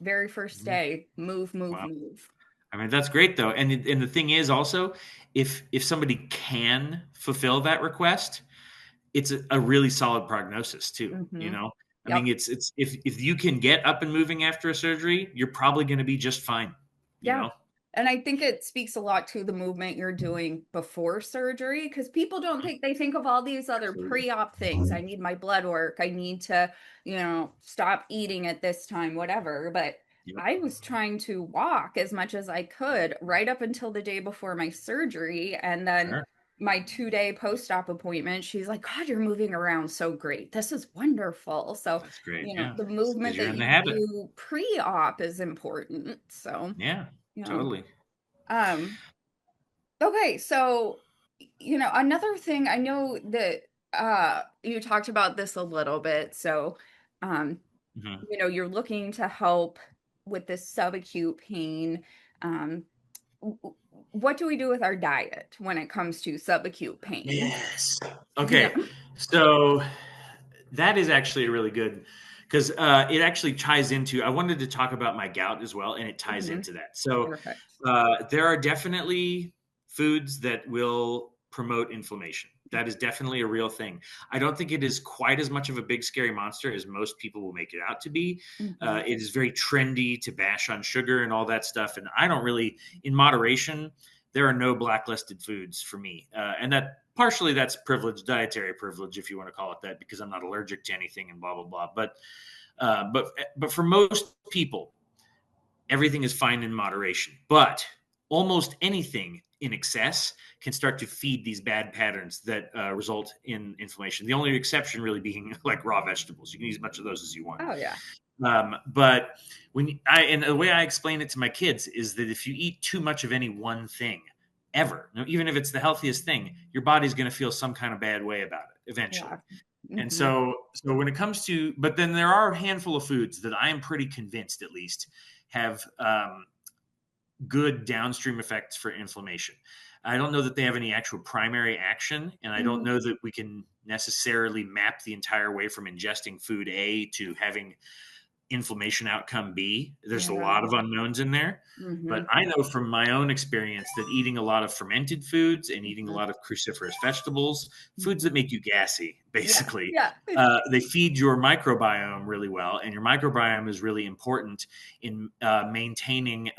very first day, move. I mean, that's great though. And the thing is also, if somebody can fulfill that request, it's a really solid prognosis too, you know? I mean, it's if you can get up and moving after a surgery, you're probably going to be just fine, you know? And I think it speaks a lot to the movement you're doing before surgery, because people don't they think of all these other pre-op things. I need my blood work. I need to, you know, stop eating at this time, whatever. But I was trying to walk as much as I could right up until the day before my surgery. And then my 2-day post-op appointment, she's like, God, you're moving around so great. This is wonderful. So that's great. You know, the movement that you do pre-op is important. So totally. Okay, so, you know, another thing, I know that you talked about this a little bit. So you know, you're looking to help with this subacute pain. What do we do with our diet when it comes to subacute pain? Yes. Okay. So that is actually really good, because it actually ties into, I wanted to talk about my gout as well, and it ties into that. So there are definitely foods that will promote inflammation. That is definitely a real thing. I don't think it is quite as much of a big scary monster as most people will make it out to be. It is very trendy to bash on sugar and all that stuff. And I don't really, in moderation, there are no blacklisted foods for me. And that partially that's privilege, dietary privilege, if you want to call it that, because I'm not allergic to anything and blah, blah, blah. But for most people, everything is fine in moderation. But almost anything in excess can start to feed these bad patterns that result in inflammation. The only exception really being like raw vegetables. You can use as much of those as you want. Oh, yeah. But and the way I explain it to my kids is that if you eat too much of any one thing ever, even if it's the healthiest thing, your body's going to feel some kind of bad way about it eventually. Yeah. And so when it comes to, but then there are a handful of foods that I am pretty convinced at least have good downstream effects for inflammation. I don't know that they have any actual primary action, and I don't know that we can necessarily map the entire way from ingesting food A to having inflammation outcome B. There's a lot of unknowns in there. But I know from my own experience that eating a lot of fermented foods and eating a lot of cruciferous vegetables, foods that make you gassy, basically, they feed your microbiome really well. And your microbiome is really important in maintaining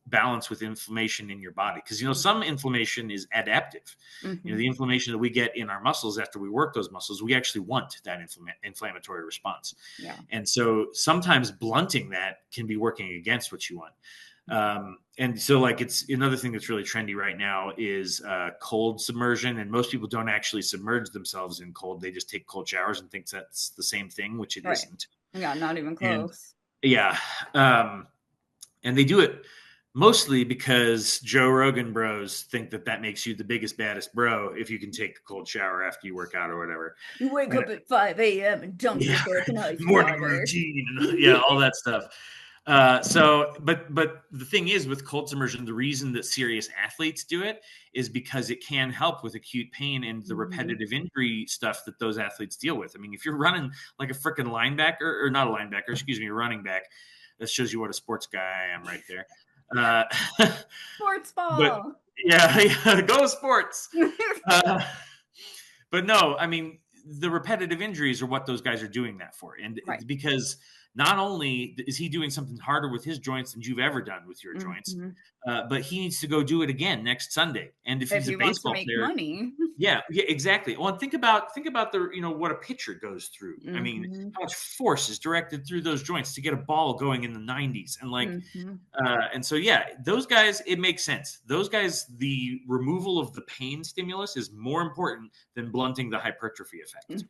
balance with inflammation in your body. Because, some inflammation is adaptive. The inflammation that we get in our muscles after we work those muscles, we actually want that inflammatory response. Yeah. And so sometimes blunting that can be working against what you want. And so it's another thing that's really trendy right now is cold submersion. And most people don't actually submerge themselves in cold. They just take cold showers and think that's the same thing, which it isn't. Yeah, not even close. And they do it mostly because Joe Rogan bros think that makes you the biggest, baddest bro if you can take a cold shower after you work out or whatever. You wake up at 5 a.m. and dunk yourself in ice morning water. routine, all that stuff. But the thing is with cold submersion, the reason that serious athletes do it is because it can help with acute pain and the repetitive injury stuff that those athletes deal with. I mean, if you're running like a freaking linebacker, or not a linebacker, excuse me, a running back, that shows you what a sports guy I am right there. Sports ball. But, go sports. But no, I mean, the repetitive injuries are what those guys are doing that for. And because not only is he doing something harder with his joints than you've ever done with your joints, but he needs to go do it again next Sunday. And if he's a baseball player, money. Yeah, exactly. Well, and think about the what a pitcher goes through. I mean, how much force is directed through those joints to get a ball going in the 90s, and and so those guys, it makes sense. Those guys, the removal of the pain stimulus is more important than blunting the hypertrophy effect.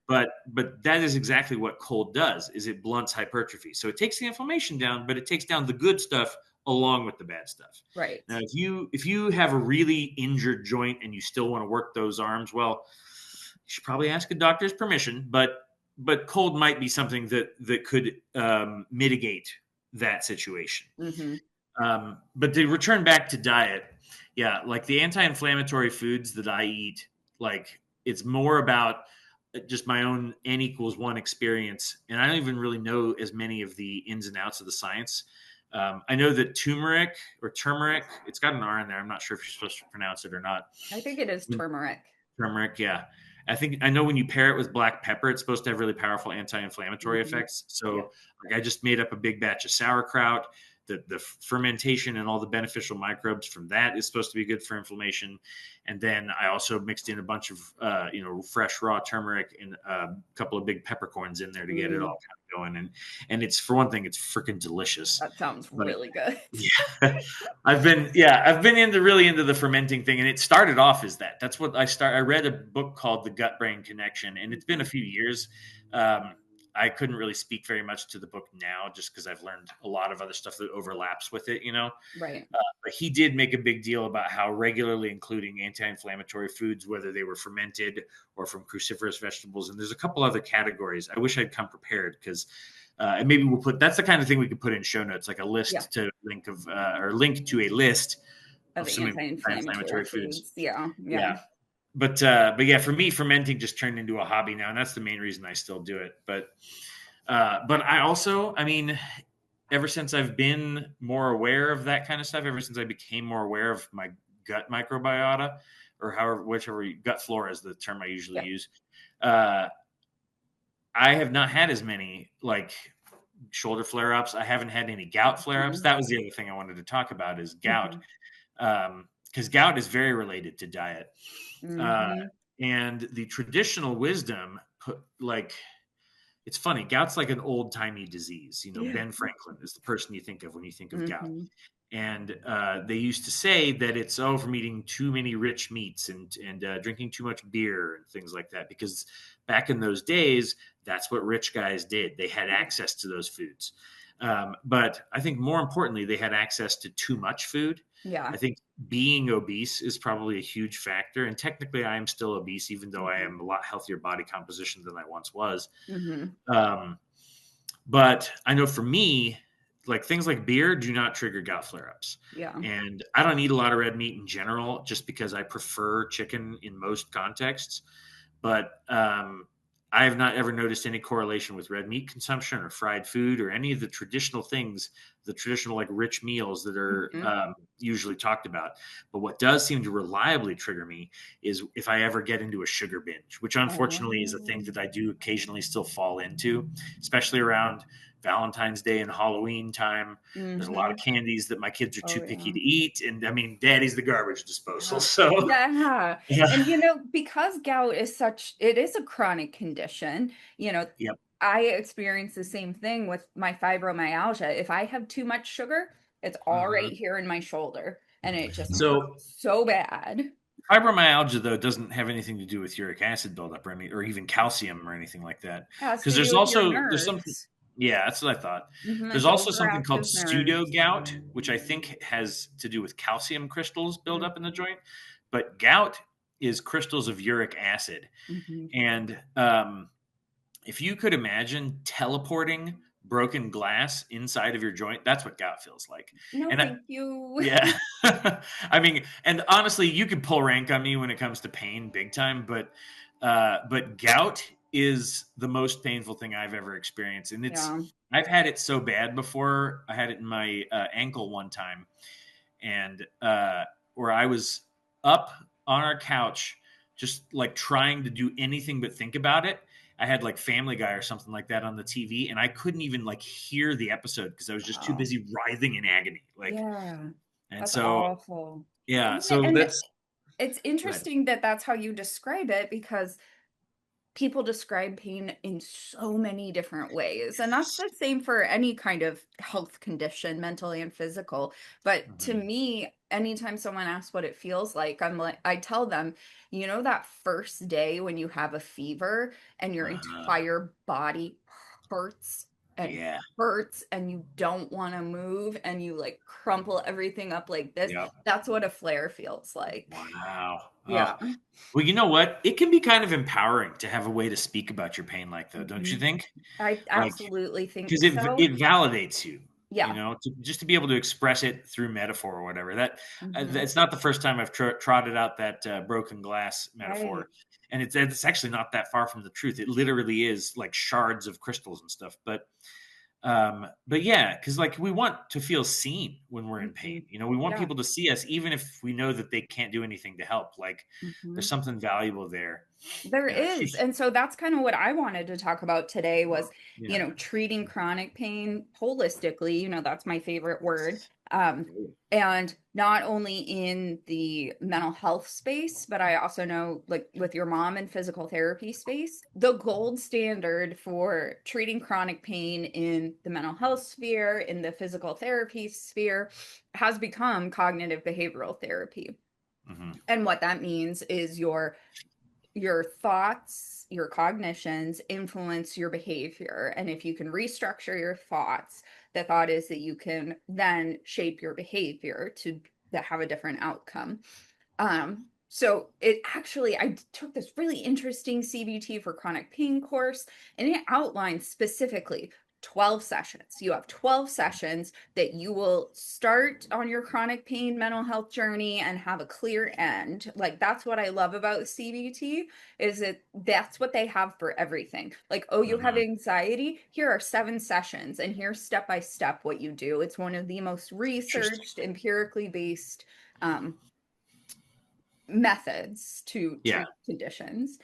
But that is exactly what cold does: is it blunts hypertrophy. So it takes the inflammation down, but it takes down the good stuff along with the bad stuff. Right. Now, if you have a really injured joint and you still want to work those arms, well, you should probably ask a doctor's permission. But cold might be something that could mitigate that situation. But to return back to diet, like the anti-inflammatory foods that I eat, like it's more about just my own N=1 experience, and I don't even really know as many of the ins and outs of the science. I know that turmeric, it's got an R in there. I'm not sure if you're supposed to pronounce it or not. I think it is turmeric. Turmeric, yeah. I know when you pair it with black pepper, it's supposed to have really powerful anti-inflammatory effects. So I just made up a big batch of sauerkraut. The fermentation and all the beneficial microbes from that is supposed to be good for inflammation. And then I also mixed in a bunch of, fresh raw turmeric and a couple of big peppercorns in there to get it all kind of going. And it's, for one thing, it's freaking delicious. That sounds really good. Yeah. I've been into the fermenting thing. And it started off as that. That's what I read a book called The Gut Brain Connection, and it's been a few years. I couldn't really speak very much to the book now just because I've learned a lot of other stuff that overlaps with it, Right. But he did make a big deal about how regularly including anti-inflammatory foods, whether they were fermented or from cruciferous vegetables. And there's a couple other categories. I wish I'd come prepared because and maybe that's the kind of thing we could put in show notes, like a list to link to a list of some anti-inflammatory foods. Yeah. But for me, fermenting just turned into a hobby now, and that's the main reason I still do it. But I also, ever since I've been more aware of that kind of stuff, ever since I became more aware of my gut microbiota, or whichever gut flora is the term I usually use, I have not had as many shoulder flare-ups. I haven't had any gout flare-ups. That was the other thing I wanted to talk about is gout, because gout is very related to diet. And the traditional wisdom it's funny, gout's like an old timey disease. Ben Franklin is the person you think of when you think of gout. And they used to say that it's from eating too many rich meats and drinking too much beer and things like that. Because back in those days, that's what rich guys did. They had access to those foods. But I think more importantly, they had access to too much food. Yeah. I think being obese is probably a huge factor. And technically, I am still obese, even though I am a lot healthier body composition than I once was. Um, but I know for me, like things like beer do not trigger gout flare ups. Yeah. And I don't eat a lot of red meat in general, just because I prefer chicken in most contexts. But I have not ever noticed any correlation with red meat consumption or fried food or any of the traditional things, the traditional like rich meals that are usually talked about. But what does seem to reliably trigger me is if I ever get into a sugar binge, which unfortunately is a thing that I do occasionally still fall into, especially around Valentine's Day and Halloween time. There's a lot of candies that my kids are too picky to eat. And I mean, daddy's the garbage disposal. So yeah. And because gout is it is a chronic condition, Yep. I experience the same thing with my fibromyalgia. If I have too much sugar, it's all right here in my shoulder, and it just hurts so bad. Fibromyalgia, though, doesn't have anything to do with uric acid buildup or even calcium or anything like that. It has Because to do with your there's something. nerves. Yeah, that's what I thought. There's It's also something called overactive pseudo nerves. gout, which I think has to do with calcium crystals build up in the joint. But gout is crystals of uric acid. And if you could imagine teleporting broken glass inside of your joint, that's what gout feels like. No, And thank you. yeah. I mean, and honestly, you could pull rank on me when it comes to pain big time, but gout is the most painful thing I've ever experienced. And I've had it so bad before. I had it in my ankle one time, and where I was up on our couch, just like trying to do anything but think about it. I had like Family Guy or something like that on the TV, and I couldn't even like hear the episode because I was just too busy writhing in agony. And that's so, awful. yeah, so And that's it's interesting that that's how you describe it, because people describe pain in so many different ways. And that's the same for any kind of health condition, mental and physical. But to me, anytime someone asks what it feels like, I tell them, that first day when you have a fever and your entire body hurts and hurts and you don't want to move and you like crumple everything up like this. That's what a flare feels like. Wow. Yeah. Well, you know what? It can be kind of empowering to have a way to speak about your pain like that, don't you think? I absolutely think because so. it validates you. Yeah. Just to be able to express it through metaphor or whatever. That it's not the first time I've trotted out that broken glass metaphor, and it's actually not that far from the truth. It literally is like shards of crystals and stuff. But yeah, because like we want to feel seen when we're in pain. We want people to see us, even if we know that they can't do anything to help. Like there's something valuable there. There is. And so that's kind of what I wanted to talk about today was, treating chronic pain holistically. That's my favorite word. And not only in the mental health space, but I also know, like with your mom and physical therapy space, the gold standard for treating chronic pain in the mental health sphere, in the physical therapy sphere, has become cognitive behavioral therapy. And what that means is your thoughts, your cognitions influence your behavior. And if you can restructure your thoughts, the thought is that you can then shape your behavior to have a different outcome. So I took this really interesting CBT for chronic pain course, and it outlines specifically 12 sessions. You have 12 sessions that you will start on your chronic pain mental health journey and have a clear end. Like that's what I love about CBT is that's what they have for everything. Like, oh, you have anxiety? Here are 7 sessions and here's step by step what you do. It's one of the most researched, empirically based methods to treat conditions.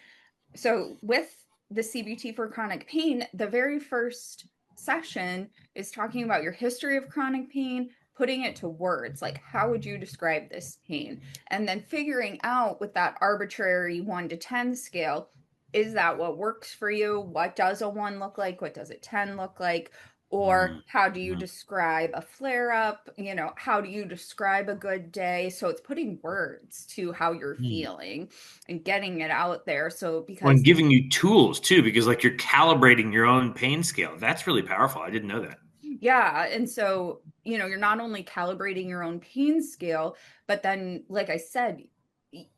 So with the CBT for chronic pain, the very first session is talking about your history of chronic pain, putting it to words, like how would you describe this pain? And then figuring out with that arbitrary 1 to 10 scale, is that what works for you? What does a 1 look like? What does a 10 look like? Or how do you Mm-hmm. describe a flare up? How do you describe a good day? So it's putting words to how you're feeling and getting it out there. So Well, and because giving you tools too, because like you're calibrating your own pain scale. That's really powerful. I didn't know that. yeah, and so, you're not only calibrating your own pain scale, but then, like I said,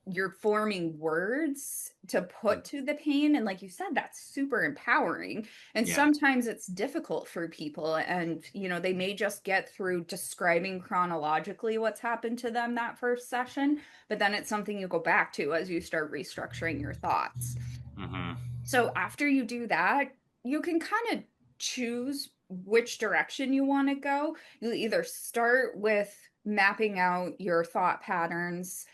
you're forming words to put to the pain. And like you said, that's super empowering. And Yeah. sometimes it's difficult for people. And, they may just get through describing chronologically what's happened to them that first session, but then it's something you go back to as you start restructuring your thoughts. Mm-hmm. So after you do that, you can kind of choose which direction you want to go. You either start with mapping out your thought patterns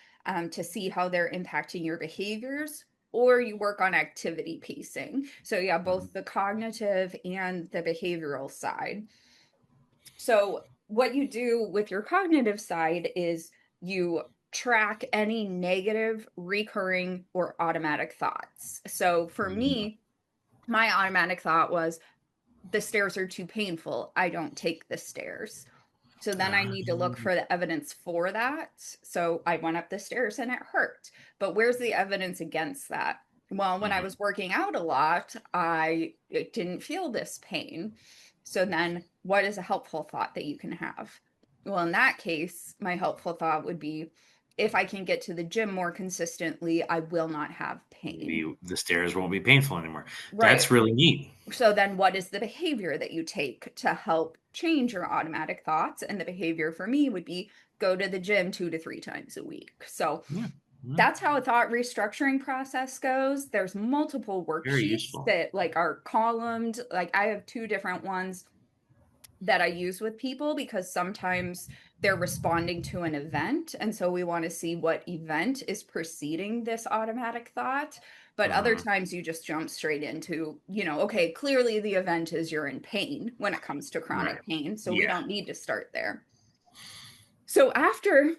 to see how they're impacting your behaviors, or you work on activity pacing. So, yeah, both the cognitive and the behavioral side. So, what you do with your cognitive side is you track any negative, recurring, or automatic thoughts. So, for Mm-hmm. me, my automatic thought was the stairs are too painful. I don't take the stairs. So then I need to look for the evidence for that. So I went up the stairs and it hurt. But where's the evidence against that? Well, when I Mm-hmm. was working out a lot, it didn't feel this pain. So then what is a helpful thought that you can have? Well, in that case, my helpful thought would be if I can get to the gym more consistently, I will not have pain. Maybe the stairs won't be painful anymore. Right. That's really neat. So then what is the behavior that you take to help change your automatic thoughts? And the behavior for me would be go to the gym 2 to 3 times a week. So Yeah. Yeah. that's how a thought restructuring process goes. There's multiple Very worksheets useful. that like are columned. Like I have two different ones that I use with people because sometimes they're responding to an event. And so we want to see what event is preceding this automatic thought. But other Mm-hmm. times you just jump straight into, okay, clearly the event is you're in pain when it comes to Right. chronic pain. So we Yeah. don't need to start there. So after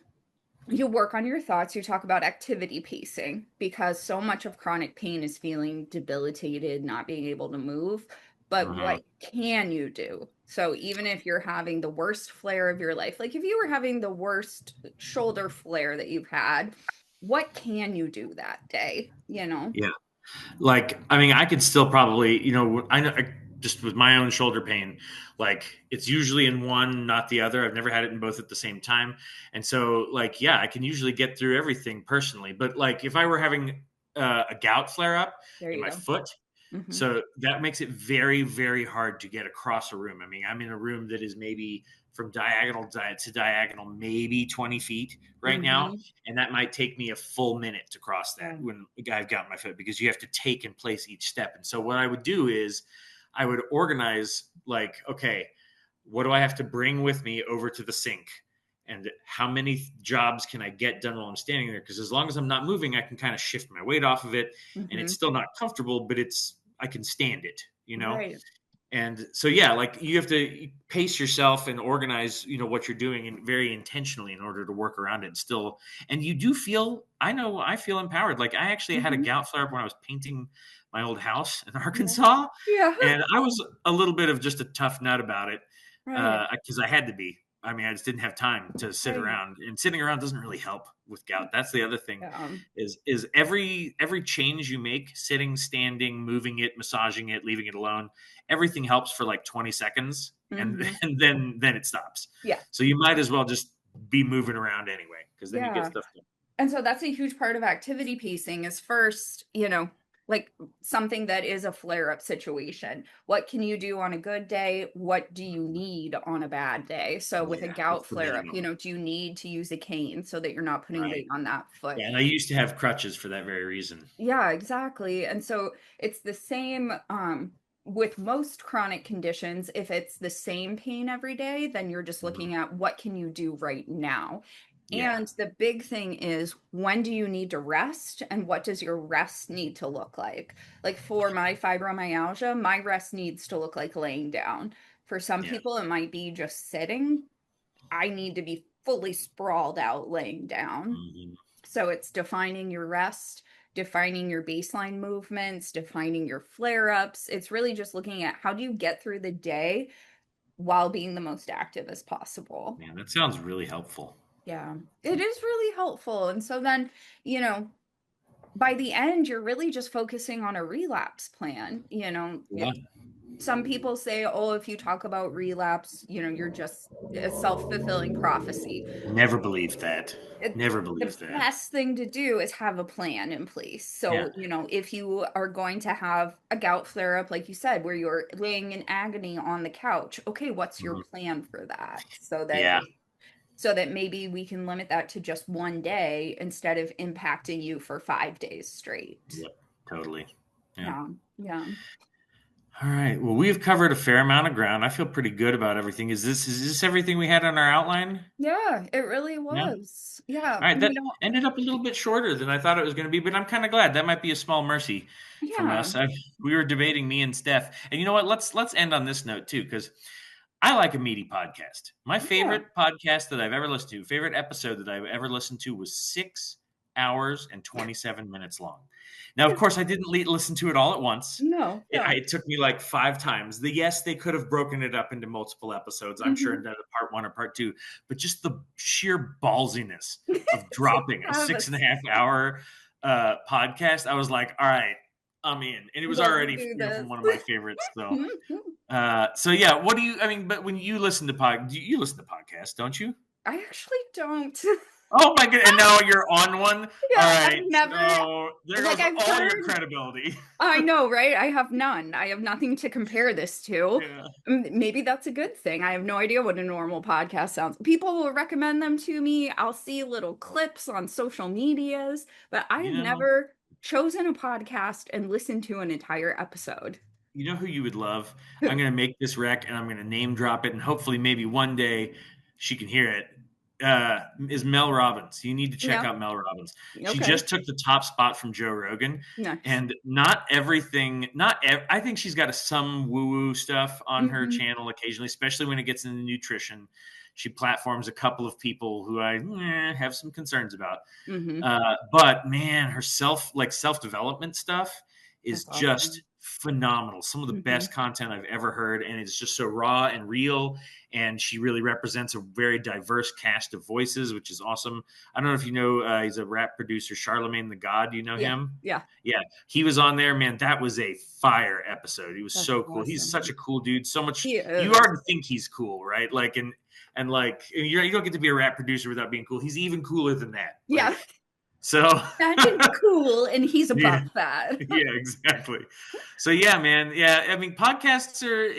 you work on your thoughts, you talk about activity pacing because so much of chronic pain is feeling debilitated, not being able to move. But Mm-hmm. what can you do? So even if you're having the worst flare of your life, like if you were having the worst shoulder flare that you've had, what can you do that day? Yeah. Like, I mean, I could still probably, I know just with my own shoulder pain, like it's usually in one, not the other. I've never had it in both at the same time. And so, like, yeah, I can usually get through everything personally. But like, if I were having a gout flare up There in you my go. foot, Hmm. so that makes it very, very hard to get across a room. I mean, I'm in a room that is maybe from diagonal to diagonal, maybe 20 feet right now. Hmm. And that might take me a full minute to cross that Yeah. when I've got my foot because you have to take and place each step. And so what I would do is I would organize like, okay, what do I have to bring with me over to the sink? And how many jobs can I get done while I'm standing there? Because as long as I'm not moving, I can kind of shift my weight off of it and it's Hmm. still not comfortable, but I can stand it. Right. And so, yeah, like you have to pace yourself and organize, what you're doing and very intentionally in order to work around it and still, and you do feel, I feel empowered. Like I actually had a Hmm. gout flare up when I was painting my old house in Yeah. Arkansas. Yeah. And I was a little bit of just a tough nut about it Right. because I had to be. I mean, I just didn't have time to sit Right. around, and sitting around doesn't really help with gout. That's the other thing Yeah. is every change you make, sitting, standing, moving it, massaging it, leaving it alone, everything helps for like 20 seconds and Hmm. and then it stops. Yeah. So you might as well just be moving around anyway because then you get Yeah. stuff done. And so that's a huge part of activity pacing is first, like something that is a flare up situation. What can you do on a good day? What do you need on a bad day? So with a Yeah, what's gout the flare up, minimum? do you need to use a cane so that you're not putting Right. weight on that foot? Yeah, and I used to have crutches for that very reason. Yeah, exactly. And so it's the same with most chronic conditions. If it's the same pain every day, then you're just Mhm. looking at what can you do right now. Yeah. And the big thing is when do you need to rest and what does your rest need to look like? Like for my fibromyalgia, my rest needs to look like laying down. For some Yeah. people, it might be just sitting. I need to be fully sprawled out laying down. Mhm. So it's defining your rest, defining your baseline movements, defining your flare ups. It's really just looking at how do you get through the day while being the most active as possible. Man, that sounds really helpful. Yeah, it is really helpful. And so then, by the end, you're really just focusing on a relapse plan. Yeah. Some people say, oh, if you talk about relapse, you're just a self-fulfilling prophecy. Never believed that. Never The believed that. best thing to do is have a plan in place. So, Yeah. if you are going to have a gout flare up, like you said, where you're laying in agony on the couch, okay, what's your plan for that? Yeah. So that maybe we can limit that to just one day instead of impacting you for 5 days straight. Yep. Totally. Yeah. Yeah. All right. Well, we've covered a fair amount of ground. I feel pretty good about everything. Is this everything we had on our outline? Yeah, it really Yeah. was. Yeah. All right. That ended up a little bit shorter than I thought it was going to be, but I'm kind of glad. That might be a small mercy from Yeah. us. We were debating, me and Steph, and you know what? Let's end on this note too, because I like a meaty podcast. My favorite podcast that I've ever listened to, favorite episode that I've ever listened to, was 6 hours and 27 minutes long. Now, of course, I didn't listen to it all at once. No. It took me like 5 times. Yes, they could have broken it up into multiple episodes, I'm sure, and done a part 1 or part 2. But just the sheer ballsiness of dropping a 6.5 hour podcast, I was like, all right, I'm in. And it was already from one of my favorites. So yeah, what do you? I mean, but when you listen to you listen to podcasts, don't you? I actually don't. Oh my god! And now you're on one. Yeah, All right. I've never. There goes all your credibility. I know, right? I have none. I have nothing to compare this to. Yeah. Maybe that's a good thing. I have no idea what a normal podcast sounds. People will recommend them to me. I'll see little clips on social medias, but I have never chosen a podcast and listened to an entire episode. You know who you would love? I'm going to make this rec and I'm going to name drop it, and hopefully maybe one day she can hear it. Is Mel Robbins. You need to check out Mel Robbins. She just took the top spot from Joe Rogan. Nice. And not everything, I think she's got some woo-woo stuff on her channel occasionally, especially when it gets into nutrition. She platforms a couple of people who I have some concerns about. But man, her self-development stuff is just phenomenal. Some of the best content I've ever heard, and it's just so raw and real, and she really represents a very diverse cast of voices, which is awesome. I don't know if you know, he's a rap producer, Charlemagne the God. Do you know him? Yeah. He was on there, man. That was a fire episode. He was so cool. He's such a cool dude. So much. You already think he's cool, right? And you don't get to be a rap producer without being cool. He's even cooler than that. So imagine cool, and he's above that. Yeah, exactly. So yeah, man. Yeah, I mean, podcasts are.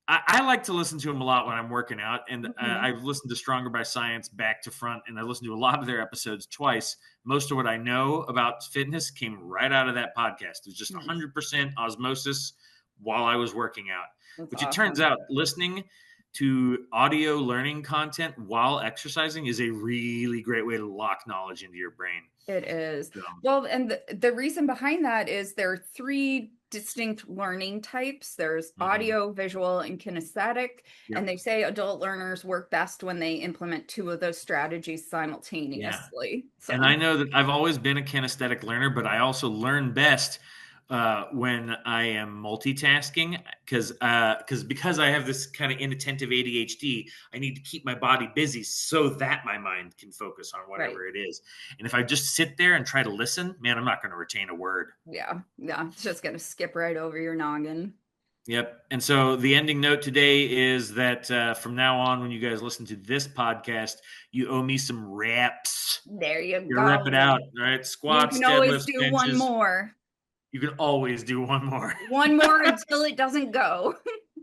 I like to listen to them a lot when I'm working out, and I've listened to Stronger by Science back to front, and I listened to a lot of their episodes twice. Most of what I know about fitness came right out of that podcast. It was just 100% osmosis while I was working out. It turns out listening to audio learning content while exercising is a really great way to lock knowledge into your brain. It is. Well, and the reason behind that is there are 3 distinct learning types. There's audio, visual, and kinesthetic. And they say adult learners work best when they implement 2 of those strategies simultaneously. So. And I know that I've always been a kinesthetic learner, but I also learn best when I am multitasking, because I have this kind of inattentive ADHD. I need to keep my body busy so that my mind can focus on whatever it is. And if I just sit there and try to listen, man, I'm not going to retain a word. Yeah, it's just going to skip right over your noggin. Yep. And so the ending note today is that from now on, when you guys listen to this podcast, you owe me some reps. There you go. Rep it out. All right. Squats, you can always deadlifts, do benches. one more. You can always do one more. One more until it doesn't go.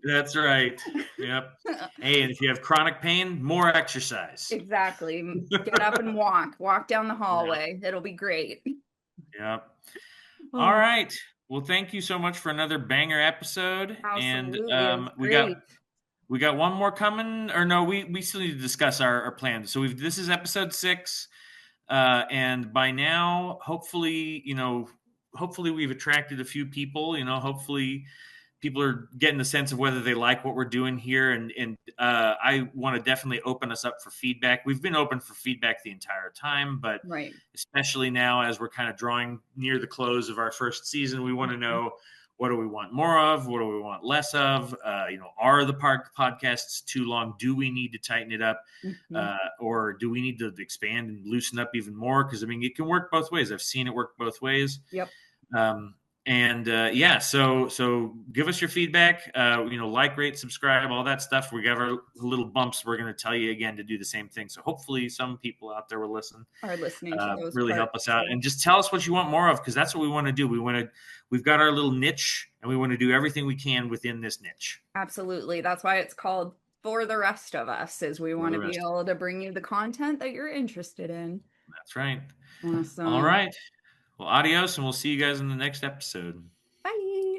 That's right. Yep. Hey, and if you have chronic pain, more exercise. Exactly. Get up and walk down the hallway. Yep. It'll be great. Yep. All right. Well, thank you so much for another banger episode. Absolutely. And we got one more coming, or no, we still need to discuss our plans. So this is episode 6. And by now, hopefully we've attracted a few people. Hopefully people are getting the sense of whether they like what we're doing here. And I want to definitely open us up for feedback. We've been open for feedback the entire time, but especially now as we're kind of drawing near the close of our first season, we want to know what do we want more of? What do we want less of? Are the podcasts too long? Do we need to tighten it up? Or do we need to expand and loosen up even more? Because, I mean, it can work both ways. I've seen it work both ways. Yep. So give us your feedback, like, rate, subscribe, all that stuff. We got our little bumps. We're going to tell you again to do the same thing. So hopefully some people out there will are listening to those really help us out, and just tell us what you want more of, because that's what we want to do. We've got our little niche, and we want to do everything we can within this niche. Absolutely. That's why it's called For the Rest of Us, is we want to be able to bring you the content that you're interested in. That's right. Awesome. All right. Well, adios, and we'll see you guys in the next episode. Bye.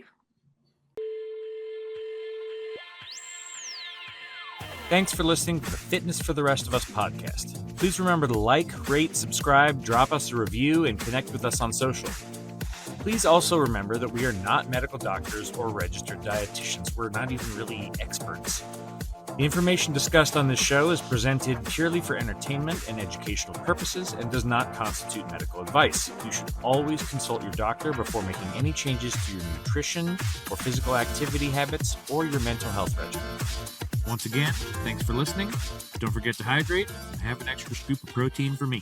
Thanks for listening to the Fitness for the Rest of Us podcast. Please remember to like, rate, subscribe, drop us a review, and connect with us on social. Please also remember that we are not medical doctors or registered dietitians. We're not even really experts. The information discussed on this show is presented purely for entertainment and educational purposes and does not constitute medical advice. You should always consult your doctor before making any changes to your nutrition or physical activity habits or your mental health regimen. Once again, thanks for listening. Don't forget to hydrate and have an extra scoop of protein for me.